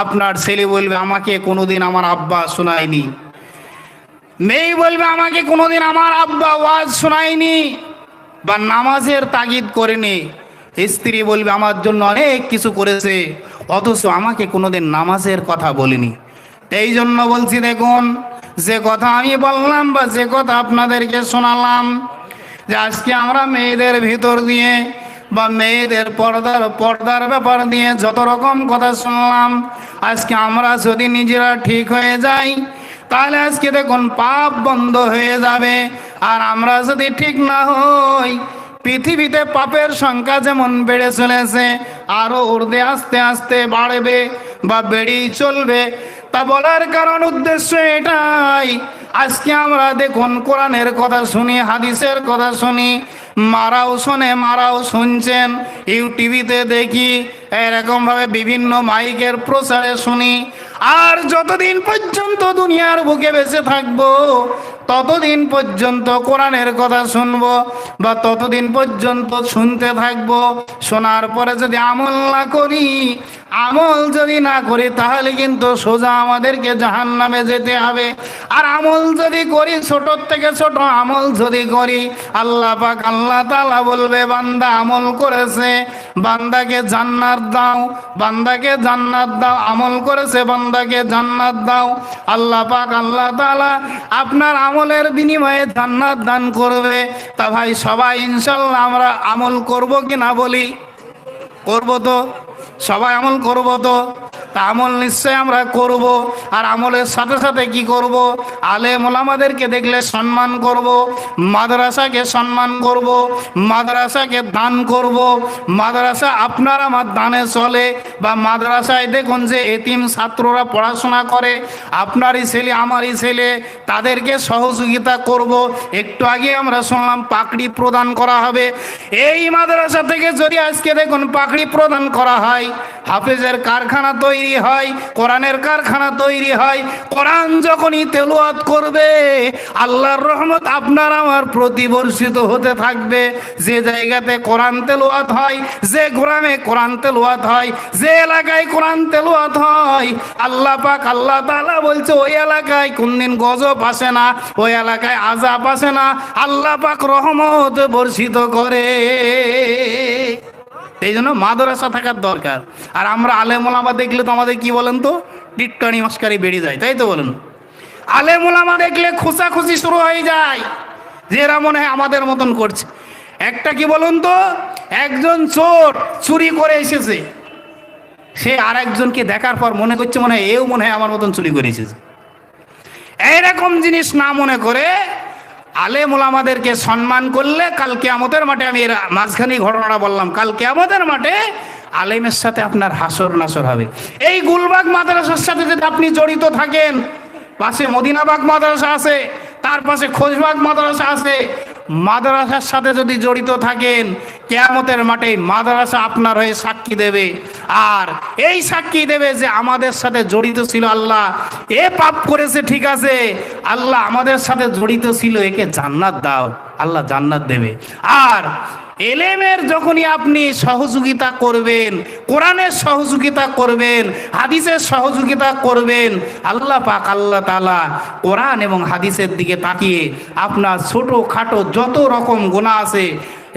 [SPEAKER 1] আপনার ছেলে বলবে আমাকে কোনোদিন আমার আব্বা শোনায়নি। মেয়ে বলবে আমাকে কোনোদিন আমার আব্বা ওয়াজ শোনায়নি বা নামাজের তাগিদ করেনি। স্ত্রী বলবে আমার জন্য অনেক কিছু করেছে, অথচ আমাকে কোনোদিন নামাজের কথা বলেনি। এই জন্য বলছি, দেখুন, যে কথা আমি বললাম বা যে কথা আপনাদেরকে শোনালাম, যে আজকে আমরা মেয়েদের ভিতর দিয়ে বা মেয়েদের পর্দার ব্যাপার দিয়ে যত রকম কথা শুনলাম, আজকে আমরা যদি নিজেরা ঠিক হয়ে যাই তাহলে আজকে দেখুন পাপ বন্ধ হয়ে যাবে। আর আমরা যদি ঠিক না হই, পৃথিবীতে পাপের সংখ্যা যেমন বেড়ে চলেছে, আরো ঊর্ধ্বে আস্তে আস্তে বাড়বে বা বেড়েই চলবে। তা বলার কারণ উদ্দেশ্য এটাই, আজকে আমরা দেখুন কোরআনের কথা শুনি, হাদিসের কথা শুনি, মারাও শোনে, মারাও শুনছেন, ইউটিভিতে দেখি, এরকম ভাবে বিভিন্ন মাইকের প্রচারে শুনি। আর যতদিন পর্যন্ত দুনিয়ার বুকে বেঁচে থাকবো ততদিন পর্যন্ত কোরআনের কথা শুনবো বা ততদিন পর্যন্ত শুনতে থাকবো। শোনার পরে যদি আমল না করি, আমল যদি না করি, তাহলে কিন্তু সোজা আমাদেরকে জাহান্নামে যেতে হবে। আর আমল যদি করি, ছোট থেকে ছোট আমল যদি করি, আল্লাহ পাক আল্লাহ তাআলা বলবে বান্দা আমল করেছে, বান্দাকে জান্নাত দাও, বান্দাকে জান্নাত দাও, আমল করেছে বান্দাকে জান্নাত দাও। আল্লাহ পাক আল্লাহ তাআলা আপনার আমলের বিনিময়ে জান্নাত দান করবে। তা ভাই সবাই ইনশাআল্লাহ আমরা আমল করব কি না বলি? করব তো? সবাই আমল করব তো? তা আমল নিশ্চয় আমরা করব। আর আমলের সাথে সাথে কি করব? আলেম ওলামাদেরকে দেখলে সম্মান করব, মাদ্রাসাকে সম্মান করব, মাদ্রাসাকে দান করব। মাদ্রাসা আপনার আমার দানে চলে, বা মাদ্রাসায় দেখুন যে এতিম ছাত্ররা পড়াশোনা করে, আপনারই ছেলে আমারই ছেলে, তাদেরকে সহযোগিতা করব। একটু আগে আমরা শুনলাম পাকড়ি প্রদান করা হবে। এই মাদ্রাসা থেকে যদি আজকে দেখুন পাকড়ি প্রদান করা হয়, হাফেজের কারখানা তৈরি হয়, কোরআনের কারখানা তৈরি হয়। কোরআন যখনই তেলাওয়াত করবে, আল্লাহর রহমত আপনার আমার প্রতি বর্ষিত হতে থাকবে। যে জায়গাতে কোরআন তেলাওয়াত হয়, যে গ্রামে কোরআন তেলাওয়াত হয়, যে এলাকায় কোরআন তেলাওয়াত হয়, আল্লাহ পাক আল্লাহ তাআলা বলছে ওই এলাকায় কোনদিন গজব আসে না, ওই এলাকায় আযাব আসে না, আল্লাহ পাক রহমত বর্ষিত করে। এই জন্য মাদ্রাসা থাকার দরকার। আর আমরা আলেম ওলামা দেখলে তো আমাদের কি বলেন তো, টিটকারি মস্কারি বেড়ে যায়, তাই তো বলেন? আলেম ওলামা দেখলে খোঁচাখুচি শুরু হয়ে যায়, যে এরা মনে হয় আমাদের মতন করছে। একটা কি বলুন তো, একজন চোর চুরি করে এসেছে, সে আর একজনকে দেখার পর মনে করছে মনে হয় এও মনে হয় আমার মতন চুরি করে এসেছে। এইরকম জিনিস না মনে করে আলেম ওলামাদেরকে সম্মান করলে কাল কিয়ামতের মাঠে, আমি এর মাঝখানে ঘটনাটা বললাম, কাল কিয়ামতের মাঠে আলেমের সাথে আপনার হাসর নাসর হবে। এই গুলবাগ মাদ্রাসার সাথে যদি আপনি জড়িত থাকেন, পাশে মদিনাবাগ মাদ্রাসা আছে, তার পাশে খোশবাগ মাদ্রাসা আছে, মাদ্রাসার সাথে যদি জড়িত থাকেন, কিয়ামতের মাঠে মাদ্রাসা আপনার হয়ে সাক্ষী দেবে। আর এই সাক্ষী দেবে যে আমাদের সাথে জড়িত ছিল, আল্লাহ এ পাপ করেছে ঠিক আছে, আল্লাহ আমাদের সাথে জড়িত ছিল, একে জান্নাত দাও, আল্লাহ জান্নাত দেবে। আর এলেমের যখনই আপনি সহযোগিতা করবেন, কোরআনের সহযোগিতা করবেন, হাদিসের সহযোগিতা করবেন, আল্লাহ পাক আল্লাহ তাআলা কোরআন এবং হাদিসের দিকে তাকিয়ে আপনার ছোট খাটো যত রকম গুনাহ আছে,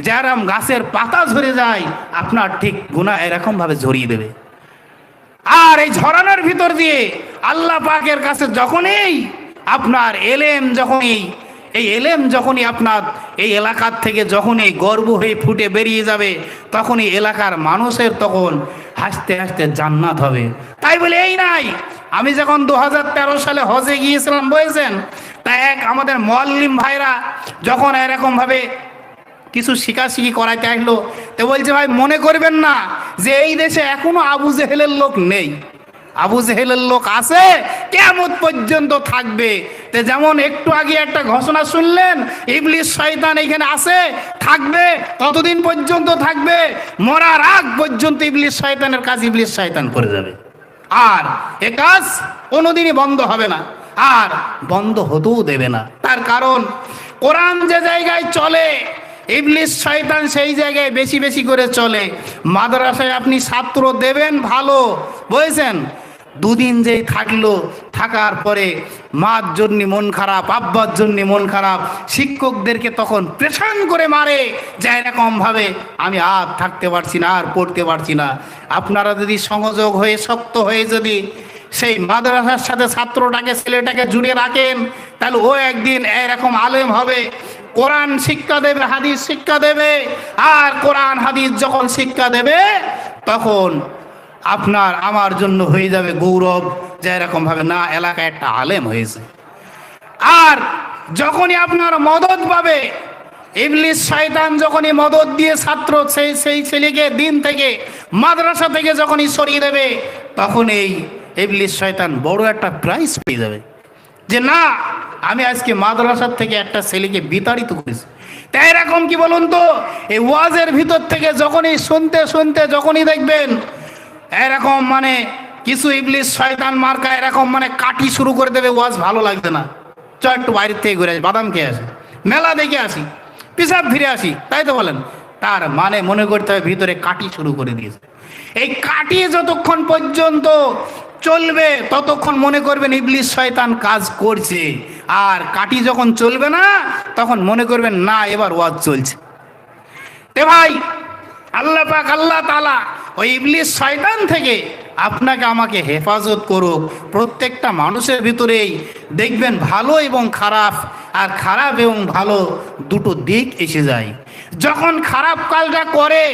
[SPEAKER 1] যেরকম গাছের পাতা ঝরে যায়, আপনার ঠিক গুনাহ এরকম ভাবে ঝরিয়ে দেবে। আর এই ঝরানোর ভিতর দিয়ে আল্লাহ পাকের কাছে যখনই আপনার এলেম, এই এলেম যখনই আপনার এই এলাকার থেকে যখনই গর্ব হয়ে ফুটে বেরিয়ে যাবে, তখনই এলাকার মানুষের তখন হাসতে হাসতে জান্নাত হবে। তাই বলে এই নাই, আমি যখন 2013 সালে হজে গিয়েছিলাম বুঝেছেন, তা এক আমাদের মুআল্লিম ভাইরা যখন এরকম ভাবে কিছু শিখাশিখি করাইতে আসলো, তো বলছে ভাই মনে করবেন না যে এই দেশে এখনো আবু জেহেলের লোক নেই, আবু জেহেলের লোক আছে, কিয়ামত পর্যন্ত থাকবে। তো যেমন একটু আগে একটা ঘোষণা শুনলেন, ইবলিস শয়তান এখানে আছে, থাকবে, ততদিন পর্যন্ত থাকবে, মরার আগ পর্যন্ত ইবলিস শয়তানের কাজ ইবলিস শয়তান করে যাবে। আর এ কাজ কোনোদিনই বন্ধ হবে না, আর বন্ধ হতেও দেবে না। তার কারণ কোরআন যে জায়গায় চলে, ইবলিস শয়তান সেই জায়গায় বেশি বেশি করে চলে। মাদ্রাসায় আপনি ছাত্র দেবেন ভালো, বুঝেছেন, দুদিন যেই থাকলো, থাকার পরে মার জন্য মন খারাপ, আব্বার জন্য মন খারাপ, শিক্ষকদেরকে তখন প্রেশান করে মারে যে এরকম ভাবে আমি আর থাকতে পারছি না, আর পড়তে পারছি না। আপনারা যদি সংযোগ হয়ে শক্ত হয়ে যদি সেই মাদ্রাসার সাথে ছাত্রটাকে ছেলেটাকে জুড়ে রাখেন, তাহলে ও একদিন এরকম আলেম হবে, কোরআন শিক্ষা দেবে, হাদিস শিক্ষা দেবে। আর কোরআন হাদিস যখন শিক্ষা দেবে তখন আপনার আমার জন্য হয়ে যাবে গৌরব যে এরকম ভাবে না এলাকায় একটা আলেম হয়েছে। আর যখনই আপনার মদত পাবে, ইবলিস শয়তান যখনই মদত দিয়ে ছাত্র সেই ছেলেকে দিন থেকে মাদ্রাসা থেকে যখনই সরিয়ে দেবে, তখন এই ইবলিস শয়তান বড় একটা প্রাইজ পেয়ে যাবে যে না, আমি আজকে মাদ্রাসার থেকে একটা ছেলেকে বিতাড়িত করেছি। তাই এরকম কি বলুন তো, এই ওয়াজের ভিতর থেকে যখনই শুনতে শুনতে যখনই দেখবেন এরকম মানে কিছু ইবলিস শয়তান মার্কা এরকম মানে কাটি শুরু করে দেবে, ওয়াজ ভালো লাগছে না, চ একটু বাইরের থেকে ঘুরে আসি, বাদাম খেয়ে আসি, মেলা দেখে আসি, পিসাব ফিরে আসি, তাই তো বলেন। তার মানে মনে করতে হবে ভিতরে কাটি শুরু করে দিয়েছে। এই কাটি যতক্ষণ পর্যন্ত চলবে ততক্ষণ মনে করবেন ইবলিস শয়তান কাজ করছে, আর কাটি যখন চলবে না তখন মনে করবেন না এবার ওয়াজ চলছে। তে ভাই, আল্লাহ পাক আল্লাহ তাআলা ওই ইবলিস শয়তান থেকে আপনাকে আমাকে হেফাজত করুক। প্রত্যেকটা মানুষের ভিতরেই দেখবেন ভালো এবং খারাপ, আর খারাপ এবং ভালো দুটো দিক এসে যায়। যখন খারাপ কাজটা করে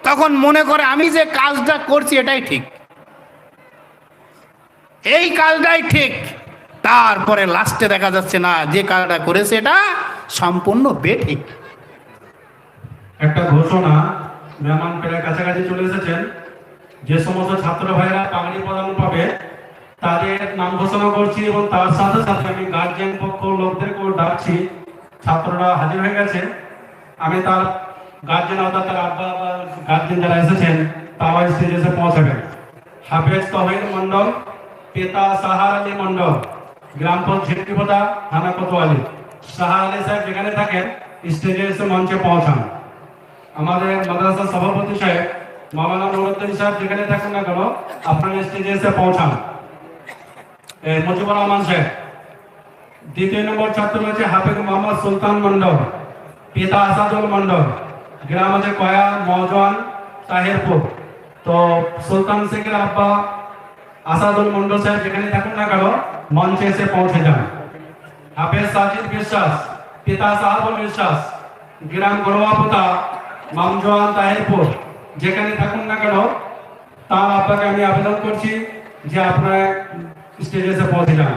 [SPEAKER 1] তখন মনে করে আমি যে কাজটা করছি এটাই ঠিক, এই কাজটাই ঠিক। তারপরে লাস্টে দেখা যাচ্ছে না, যে কাজটা করেছে এটা সম্পূর্ণ বেঠিক।
[SPEAKER 2] একটা ঘোষণা, মেহমান প্রায় কাছাকাছি চলে এসেছেন। যে সমস্ত ছাত্র ভাইরা পাগড়ি প্রদান পাবে তাদের নাম ঘোষণা করছি, এবং তার সাথে সাথে আমি গার্জিয়ান পক্ষ লোকদেরকেও ডাকছি। ছাত্ররা হাজির হয়ে গেছে, আমি তার গার্জিয়ান অর্থাৎ তার আব্বা বা গার্জিয়ান যারা এসেছেন তারা স্টেজে এসে পৌঁছাবেন। হাফেজ তহিদ মন্ডল, পিতা সাহার আলী মন্ডল, গ্রাম ঝিটকিপোতা, থানা কোতোয়ালি। সাহার আলী সাহেব যেখানে থাকেন স্টেজে এসে মঞ্চে পৌঁছান। আমাদের মাদ্রাসার সভাপতি সাহেব মাওলানা নুরুদ্দিন সাহেব যেখানে থাকুন না কেন আপনারা স্টেজে এসে পৌঁছান। মুজিবুর রহমান সাহেব। দ্বিতীয় নম্বর ছাত্র রয়েছে হাফেজ মোহাম্মদ সুলতান মন্ডল, পিতা আসাদুল মন্ডল, গ্রাম আছে কয়া মৌজান তাহেরপুর। তো সুলতান শেখের আব্বা আসাদুল মন্ডল সাহেব যেখানে থাকুন না কেন মঞ্চে এসে পৌঁছে যান। হাফেজ সাজিদ বিশ্বাস, পিতা সাহাবুল বিশ্বাস, গ্রাম গড়ুয়াপোতা মামজোয়ান তাহেরপুর, যেখানে থাকুন না কেন তার আব্বাকে আমি আবেদন করছি যে আপনারা স্টেজে এসে পৌঁছে যান।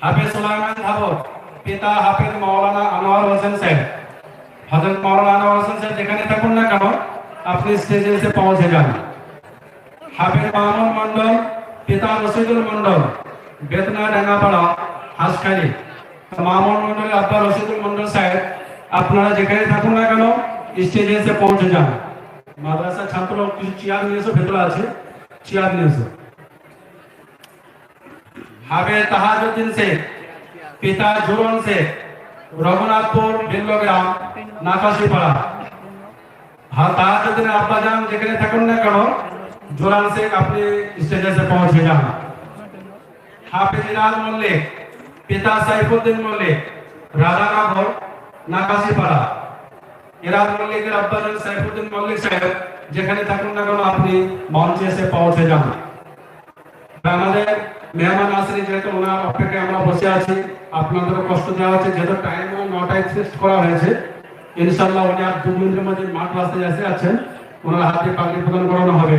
[SPEAKER 2] হাফেজ সুলাইমান ধাবর, পিতা হাফেজ মাওলানা আনোয়ার হোসেন সাহেব, হযরত মাওলানা আনোয়ার হোসেন সাহেব যেখানে থাকুন না কেন আপনি স্টেজে এসে পৌঁছে যান। হাফেজ মামুন মন্ডল, পিতা রশিদুল মন্ডল, বেতনা ডাঙ্গাপাড়া হাঁসখালি। মামুন মন্ডলের আব্বা রশিদুল মন্ডল সাহেব আপনারা যেখানে থাকুন না কেন স্টেজে এসে পৌঁছে যান। মাদ্রাসার ছাত্র কিছু চেয়ার নিয়ে এসো, ভেতরে আছে চেয়ার নিয়ে এসো। হাফেজ তাহাজউদ্দিন শেখ, পিতা জুরন শেখ, রঘুনাথপুর বেল্লগ্রাম নাকাশিপাড়া। তাহাজউদ্দিনের আব্বাজান যেখানে থাকুন না কেন জোরান শেখ আপনি স্টেজে এসে পৌঁছে যান। হাফেজ ইরাজ মল্লিক, পিতা সাইফুদ্দিন মল্লিক, রাধানগর নাকাশিপাড়া। ইরাজ মল্লিকের আব্বাজান সাইফুদ্দিন মল্লিক সাহেব যেখানে থাকুন না কেন আপনি মঞ্চে এসে পৌঁছে যান। আমাদের মেহমান আসেনি, যেহেতু ওনার অপেক্ষায় আমরা বসে আছি, আপনাদেরও কষ্ট দেওয়া হচ্ছে, যেহেতু টাইম 9টায় ফিক্সড করা হয়েছে। ইনশাআল্লাহ উনি আর 2 মিনিটের মধ্যে মাঠ রাস্তায় এসে আছেন, ওনার হাতে পাগড়ি প্রদান করানো হবে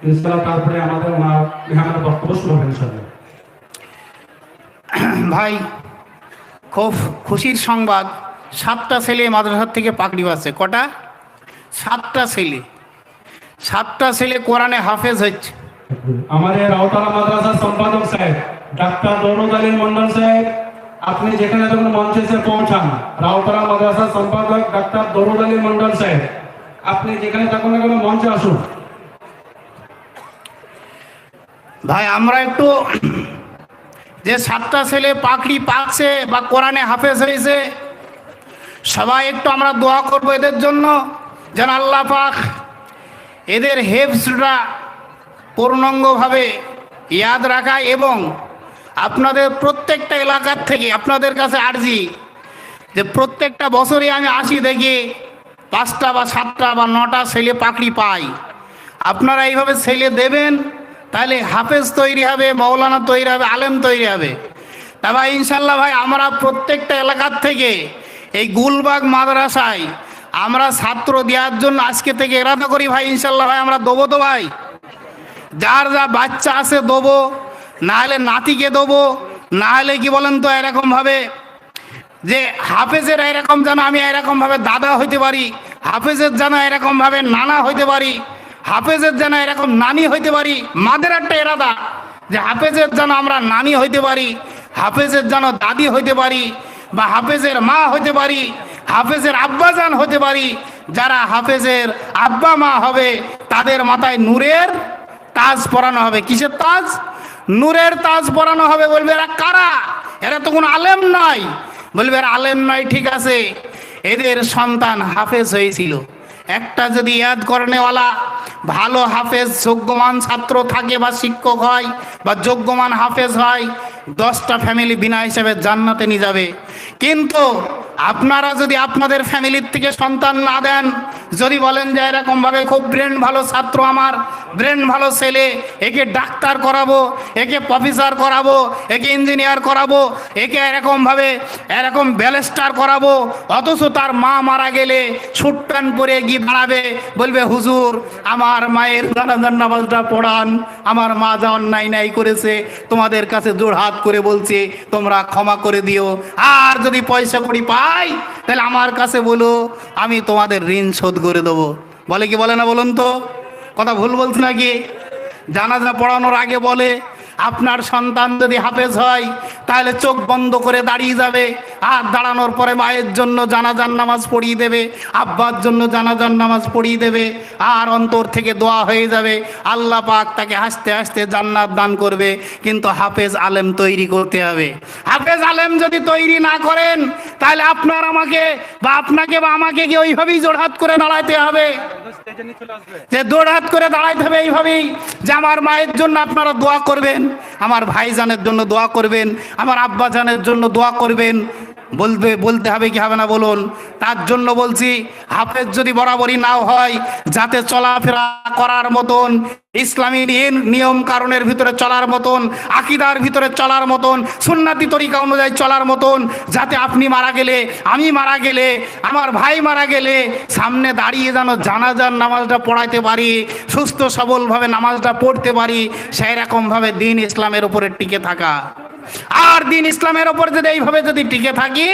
[SPEAKER 2] ইনশাআল্লাহ। তারপরে আমাদের ওনার মেহমানের বক্তব্য শুরু হবে ইনশাআল্লাহ।
[SPEAKER 1] ভাই, খুব খুশির সংবাদ, 7টা ছেলে মাদ্রাসার থেকে পাগড়ি পাচ্ছে। কটা? 7টা ছেলে, 7টা ছেলে কোরআনে হাফেজ হচ্ছে।
[SPEAKER 2] আমাদের রাউতারা মাদ্রাসার সম্পাদক সাহেব ডাক্তার দৌলত আলী মন্ডল সাহেব আপনি যেখানে তখন মঞ্চে এসে পৌঁছান। রাউতারা মাদ্রাসার সম্পাদক ডাক্তার দৌলত আলী মন্ডল সাহেব আপনি যেখানে থাকুন না কেন মঞ্চে আসুন।
[SPEAKER 1] ভাই, আমরা একটু যে 7টা ছেলে পাগড়ি পাচ্ছে বা কোরআনে হাফেজ হয়েছে, সবাই একটু আমরা দোয়া করবো এদের জন্য, যেন আল্লাহ পাক এদের হেফজটা পূর্ণাঙ্গভাবে ইয়াদ রাখা, এবং আপনাদের প্রত্যেকটা এলাকার থেকে আপনাদের কাছে আর্জি যে প্রত্যেকটা বছরই আমি আসি দেখি 5টা বা 7টা বা 9টা ছেলে পাকড়ি পাই। আপনারা এইভাবে ছেলে দেবেন, তাহলে হাফেজ তৈরি হবে, মৌলানা তৈরি হবে, আলেম তৈরি হবে। তা ভাই ইনশাল্লাহ ভাই আমরা প্রত্যেকটা এলাকার থেকে এই গুলবাগ মাদ্রাসায় আমরা ছাত্র দেওয়ার জন্য আজকে থেকে এরাদা করি ভাই। ইনশাল্লাহ ভাই আমরা দেবো তো ভাই, যার যা বাচ্চা আছে দেবো, না হলে নাতিকে দেবো, না হলে কি বলেন তো এরকমভাবে যে হাফেজের এরকম যেন আমি এরকমভাবে দাদা হইতে পারি, হাফেজের যেন এরকমভাবে নানা হইতে পারি, হাফেজের যেন এরকম নানি হইতে পারি। মাদের একটা এরাদা যে হাফেজের যেন আমরা নানি হইতে পারি, হাফেজের যেন দাদি হইতে পারি, বা হাফেজের মা হইতে পারি, হাফেজের আব্বাজান হতে পারি। যারা হাফেজের আব্বা মা হবে তাদের মাথায় নূরের তাজ পরানো হবে। কিসের তাজ? নূরের তাজ পরানো হবে। বলবে এরা কারা? এরা তো কোনো আলেম নয়। বলবে এরা আলেম নয়, ঠিক আছে, এদের সন্তান হাফেজ হয়েছিল। একটা যদি ইয়াদ করেনেওয়ালা ভালো হাফেজ যোগ্যমান ছাত্র থাকে বা শিক্ষক হয় বা যোগ্যমান হাফেজ হয়, 10টা ফ্যামিলি বিনা হিসাবে জান্নাতে নিয়ে যাবে। কিন্তু আপনারা যদি আপনাদের ফ্যামিলির থেকে সন্তান না দেন, যদি বলেন যে এরকমভাবে খুব ব্রেন ভালো ছাত্র, আমার ব্রেন ভালো ছেলে, একে ডাক্তার করাবো, একে প্রফেসর করাবো, একে ইঞ্জিনিয়ার করাবো, একে এরকমভাবে এরকম ব্যারিস্টার করাবো, অথচ তার মা মারা গেলে স্যুট প্যান্ট পরে গিয়ে দাঁড়াবে, বলবে হুজুর আমার মায়ের জানাজার নামাজটা পড়ান, আমার মা যা অন্যায় নাই করেছে তোমাদের কাছে জোড়হাত করে বলছে তোমরা ক্ষমা করে দিও। আর যদি পয়সা কড়ি পাই তাহলে আমার কাছে বলো, আমি তোমাদের ঋণ শোধ করে দেবো। বলে কি বলে না বলুন তো? কথা ভুল বলছি নাকি? জানাজা পড়ানোর আগে বলে আপনার সন্তান যদি হাফেজ হয় তাহলে চোখ বন্ধ করে দাঁড়িয়ে যাবে, আর দাঁড়ানোর পরে মায়ের জন্য জানাজার নামাজ পড়িয়ে দেবে, আব্বার জন্য জানাজার নামাজ পড়িয়ে দেবে, আর অন্তর থেকে দোয়া হয়ে যাবে, আল্লাহ পাক তাকে হাসতে হাসতে জান্নাত দান করবে। কিন্তু হাফেজ আলেম তৈরি করতে হবে। হাফেজ আলেম যদি তৈরি না করেন তাহলে আপনার আমাকে বা আপনাকে বা আমাকে কি ওইভাবেই জোড়হাত করে দাঁড়াইতে হবে, যে জোড়হাত করে দাঁড়াইতে হবে এইভাবেই, যে আমার মায়ের জন্য আপনারা দোয়া করবেন, আমার ভাইজানের জন্য দোয়া করবেন, আমার আব্বাজানের জন্য দোয়া করবেন। বলতে হবে কি হবে না বলুন? তার জন্য বলছি হাফেজ যদি বরাবরই নাও হয়, যাতে চলাফেরা করার মতন, ইসলামী নিয়ম কারণের ভিতরে চলার মতন, আকীদার ভিতরে চলার মতন, সুন্নাতি তরিকা অনুযায়ী চলার মতন, যাতে আপনি মারা গেলে, আমি মারা গেলে, আমার ভাই মারা গেলে সামনে দাঁড়িয়ে যেন জানাজার নামাজটা পড়াইতে পারি, সুস্থ সবলভাবে নামাজটা পড়তে পারি, সেই রকমভাবে দ্বীন ইসলামের উপরে টিকে থাকা। আর দ্বীন ইসলামের ওপর যদি এইভাবে যদি টিকে থাকি,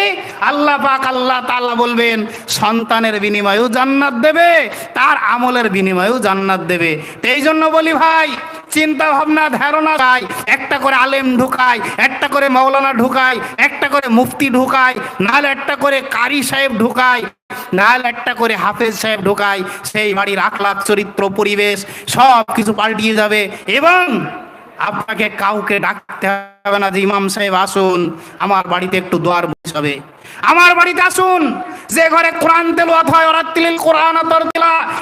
[SPEAKER 1] আল্লাহ পাক আল্লাহ তাআলা বলবেন সন্তানের বিনিময়েও জান্নাত দেবে, তার আমলের বিনিময়েও জান্নাত দেবে। এই জন্য বলি ভাই, চিন্তা ভাবনা ধারণা চাই, একটা করে আলেম ঢুকায়, একটা করে মাওলানা ঢুকায়, একটা করে মুফতি ঢুকায়, নাহলে একটা করে কারি সাহেব ঢুকায়, নাহলে একটা করে হাফেজ সাহেব ঢুকায়, সেই বাড়ির আখলাক চরিত্র পরিবেশ সব কিছু পাল্টিয়ে যাবে। এবং আপনাকে কাউকে ডাকতে হবে না যে ইমাম সাহেব আসুন আমার বাড়িতে একটু দোয়ার বসাবে, আমার বাড়িতে আসুন। যে ঘরে কোরআন তেলাওয়াত হয়, ওরাতিল কোরআন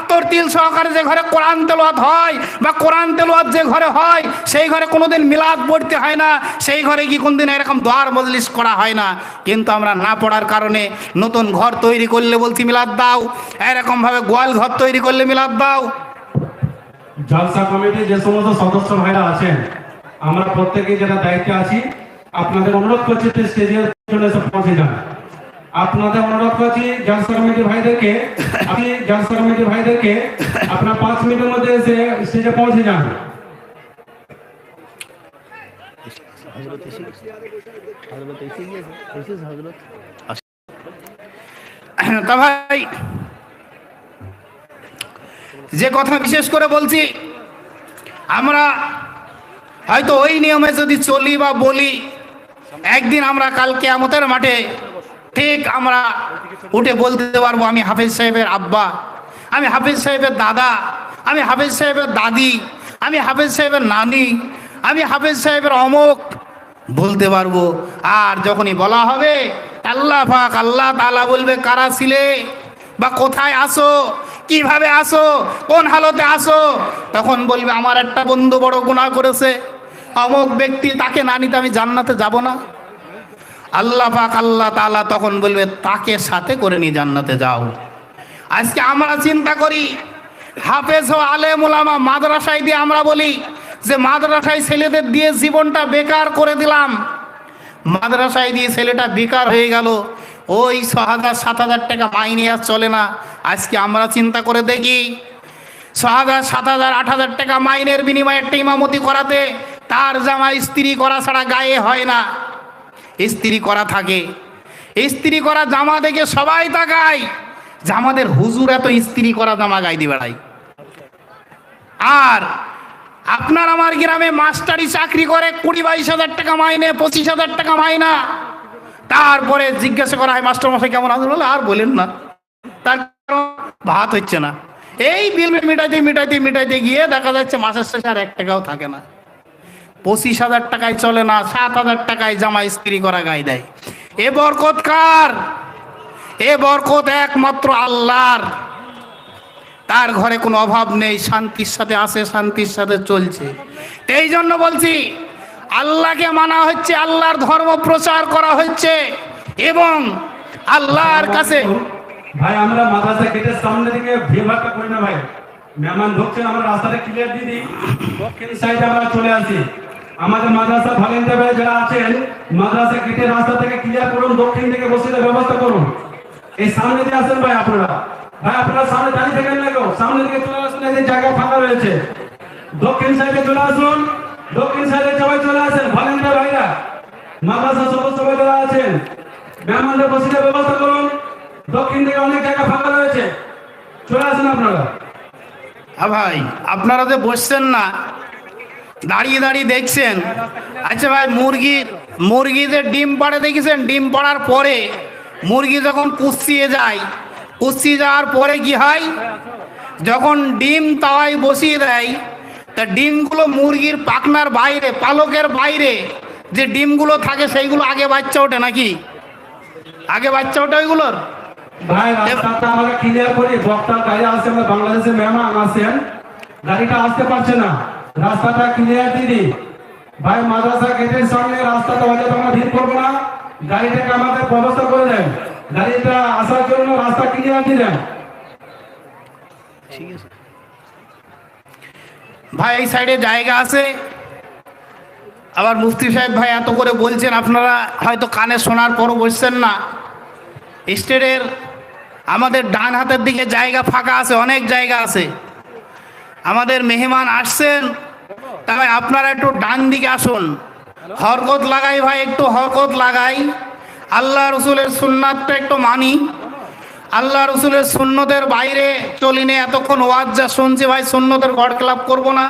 [SPEAKER 1] তরতিল সহকারে যে ঘরে কোরআন তেলাওয়াত হয়, বা কোরআন তেলাওয়াত যে ঘরে হয় সেই ঘরে কোনোদিন মিলাদ পড়তে হয় না, সেই ঘরে কি কোনদিন এরকম দোয়ার মজলিস করা হয় না। কিন্তু আমরা না পড়ার কারণে নতুন ঘর তৈরি করলে বলছি মিলাদ দাও, এরকম ভাবে গোয়াল ঘর তৈরি করলে মিলাদ দাও।
[SPEAKER 2] জলসা কমিটির যে সমস্ত সদস্য ভাইরা আছেন, আমরা প্রত্যেকেই যারা দায়িত্বে আছি, আপনাদের অনুরোধ করছি স্টেজের পিছনে এসে পৌঁছে যান। আপনাদের অনুরোধ করছি জলসা কমিটির ভাইদেরকে, আপনি জলসা কমিটির ভাইদেরকে আপনার 5 মিনিটের মধ্যে এসে স্টেজে পৌঁছে যান।
[SPEAKER 1] তা ভাই যে কথা বিশেষ করে বলছি, আমরা হয়তো ওই নিয়মে যদি চলি বা বলি, একদিন আমরা কাল কিয়ামতের মাঠে ঠিক আমরা উঠে বলতে পারবো আমি হাফেজ সাহেবের আব্বা, আমি হাফেজ সাহেবের দাদা, আমি হাফেজ সাহেবের দাদি, আমি হাফেজ সাহেবের নানি, আমি হাফেজ সাহেবের অমুক বলতে পারবো। আর যখনই বলা হবে আল্লাহ পাক আল্লাহ তাআলা বলবে কারা ছিলে বা কোথায় আসো, কিভাবে আসো, কোন হালতে আসো, তখন বলবে আমার একটা বন্ধু বড় গুনাহ করেছে, অমুক ব্যক্তি, তাকে না নিতে আমি জান্নাতে যাব না? আল্লাহ পাক আল্লাহ তাআলা তখন বলবে তাকে সাথে করে নিয়ে জান্নাতে যাও। আজকে আমরা চিন্তা করি হাফেজ ও আলেম ওলামা মাদ্রাসায় দিয়ে আমরা বলি যে মাদ্রাসায় ছেলেদের দিয়ে জীবনটা বেকার করে দিলাম। মাদ্রাসায় দিয়ে ছেলেটা বেকার হয়ে গেল, ওই 6,000 7,000 টাকা মাইনে আর চলে না। আজকে আমরা চিন্তা করে দেখি 6,000 7,000 8,000 টাকা মাইনের বিনিময়ে একটা ইমামতি করাতে তার জামা ইস্ত্রি করা ছাড়া গায়ে হয় না, ইস্ত্রি করা থাকে। ইস্ত্রি করা জামা দেখে সবাই তাকায় যে আমাদের হুজুর এত ইস্ত্রি করা জামা গায়ে দিয়ে বেড়ায়। আর আপনার আমার গ্রামে মাস্টারি চাকরি করে 20-22 হাজার টাকা মাইনে, 25,000 টাকা মাইনা। তারপরে জিজ্ঞাসা করা হয় মাস্টার মশাই কেমন আছেন, বলে আর বলেন না, তার কারণ ভাত হচ্ছে না। এই বিল মিটাইতে মিটাইতে মিটাইতে গিয়ে দেখা যাচ্ছে মাসের শেষে আর 1 টাকাও থাকে না। 25,000 টাকায় চলে না, 7,000 টাকায় জামা ইস্ত্রি করা গায়ে দেয়। এ বরকত কার? এ বরকত একমাত্র আল্লাহর। তার ঘরে কোনো অভাব নেই, শান্তির সাথে আছে, শান্তির সাথে চলছে। এই জন্য বলছি আল্লাহকে মানা হচ্ছে, আল্লাহর ধর্ম প্রচার করা হচ্ছে এবং আল্লাহর কাছে।
[SPEAKER 2] ভাই আমরা মাদ্রাসা গেটের সামনে থেকে ভিড়ভাড়টা করি না ভাই, মেহমান ঢুকছেন, আমরা রাস্তাটা ক্লিয়ার দিয়ে দিই, দক্ষিণ সাইডে আমরা চলে আসি। আমাদের মাদ্রাসা ভলেন্টিয়ার ভাই যারা আছেন মাদ্রাসা গেটের রাস্তা থেকে ক্লিয়ার করুন, দক্ষিণ থেকে বসে ব্যবস্থা করুন। এই সামনে দিয়ে আসেন ভাই আপনারা, ভাই আপনারা সামনে দাঁড়িয়ে থাকেন না, সামনে দিকে চলে আসুন, এই জায়গা ফাঁকা রয়েছে। দক্ষিণ সাইডে চলে আসুন, দক্ষিণ সাইডে সবাই চলে আসেন, ভলেন্টিয়ার ভাইরা মাদ্রাসা সদস্য সবাই যারা আছেন মেহমানদের বসে ব্যবস্থা করুন। দক্ষিণ দিকে অনেক জায়গা ফাঁকা রয়েছে, চলে আসেন আপনারা।
[SPEAKER 1] হ্যাঁ ভাই, আপনারা যে বসছেন না, দাঁড়িয়ে দাঁড়িয়ে দেখছেন। আচ্ছা ভাই, মুরগি যে ডিম পাড়ে দেখেছেন, ডিম পাড়ার পরে মুরগি যখন কুচিয়ে যায়, কুচিয়ে যাওয়ার পরে কি হয়, যখন ডিম তাওয়ায় বসিয়ে দেয়, তা ডিমগুলো মুরগির পাখনার বাইরে, পালকের বাইরে যে ডিমগুলো থাকে সেইগুলো আগে বাচ্চা ওঠে নাকি? আগে বাচ্চা ওঠে ওইগুলোর?
[SPEAKER 2] ভাই রাস্তাটা আমরা ক্লিয়ার করি, বক্তার গাড়ি আসছে, আমরা বাংলাদেশের মেহমান আছেন, গাড়িটা আসতে পারছে না, রাস্তাটা ক্লিয়ার দিদি। ভাই মাদ্রাসা গেটের সামনে রাস্তাটা হয়তো আমরা ভিড় করবো না, গাড়িটাকে আমাদের ব্যবস্থা করে দেন, গাড়িটা আসার জন্য রাস্তা ক্লিয়ার দিয়ে দেন।
[SPEAKER 1] ঠিক আছে ভাই, এই সাইডে জায়গা আছে। আবার মুফতি সাহেব ভাই এত করে বলছেন, আপনারা হয়তো কানে শোনার পরও বসছেন না। স্টেটের আমাদের ডান হাতের দিকে জায়গা ফাঁকা আছে, অনেক জায়গা আছে। আমাদের মেহমান আসছেন, তবে আপনারা একটু ডান দিকে আসুন, হরকত লাগাই ভাই, একটু হরকত লাগাই। আল্লাহ রসুলের সুন্নাতটা একটু মানি, আল্লাহ রসুলের সুন্নতের বাইরে চলিনে। এতক্ষণ ওয়াজ যা শুনছি ভাই, সুন্নতের গড় ক্লাব করবো না।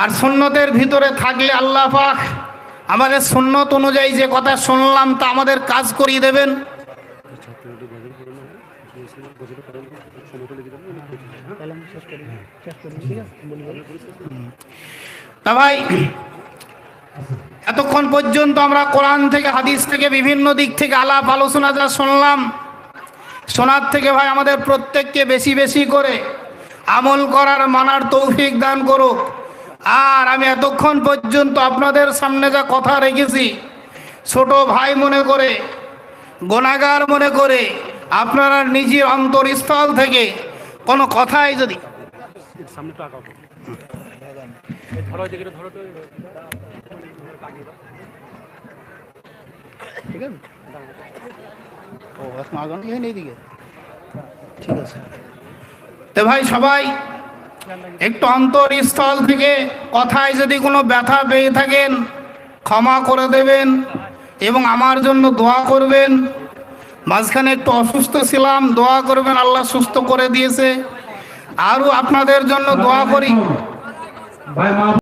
[SPEAKER 1] আর সুন্নতের ভিতরে থাকলে আল্লাহ পাক আমাদের সুন্নত অনুযায়ী যে কথা শুনলাম তা আমাদের কাজ করিয়ে দেবেন। তা ভাই, এতক্ষণ পর্যন্ত আমরা কোরআন থেকে, হাদিস থেকে, বিভিন্ন দিক থেকে আলাপ আলোচনা যা শুনলাম, শোনার থেকে ভাই আমাদের প্রত্যেককে বেশি বেশি করে আমল করার, মানার তৌফিক দান করুক। আর আমি এতক্ষণ পর্যন্ত আপনাদের সামনে যা কথা রেখেছি, ছোট ভাই মনে করে, গুনাহগার মনে করে, আপনারা নিজের অন্তরস্থল থেকে কোনো কথাই যদি ঠিক আছে, ও এখন আগানো যায় না এইদিকে, ঠিক আছে। তো ভাই সবাই একটু অন্তরস্থল থেকে কথায় যদি কোনো ব্যথা পেয়ে থাকেন ক্ষমা করে দেবেন এবং আমার জন্য দোয়া করবেন। মাঝখানে একটু অসুস্থ ছিলাম, দোয়া করবেন, আল্লাহ সুস্থ করে দিয়েছে। আরও আপনাদের জন্য দোয়া করি।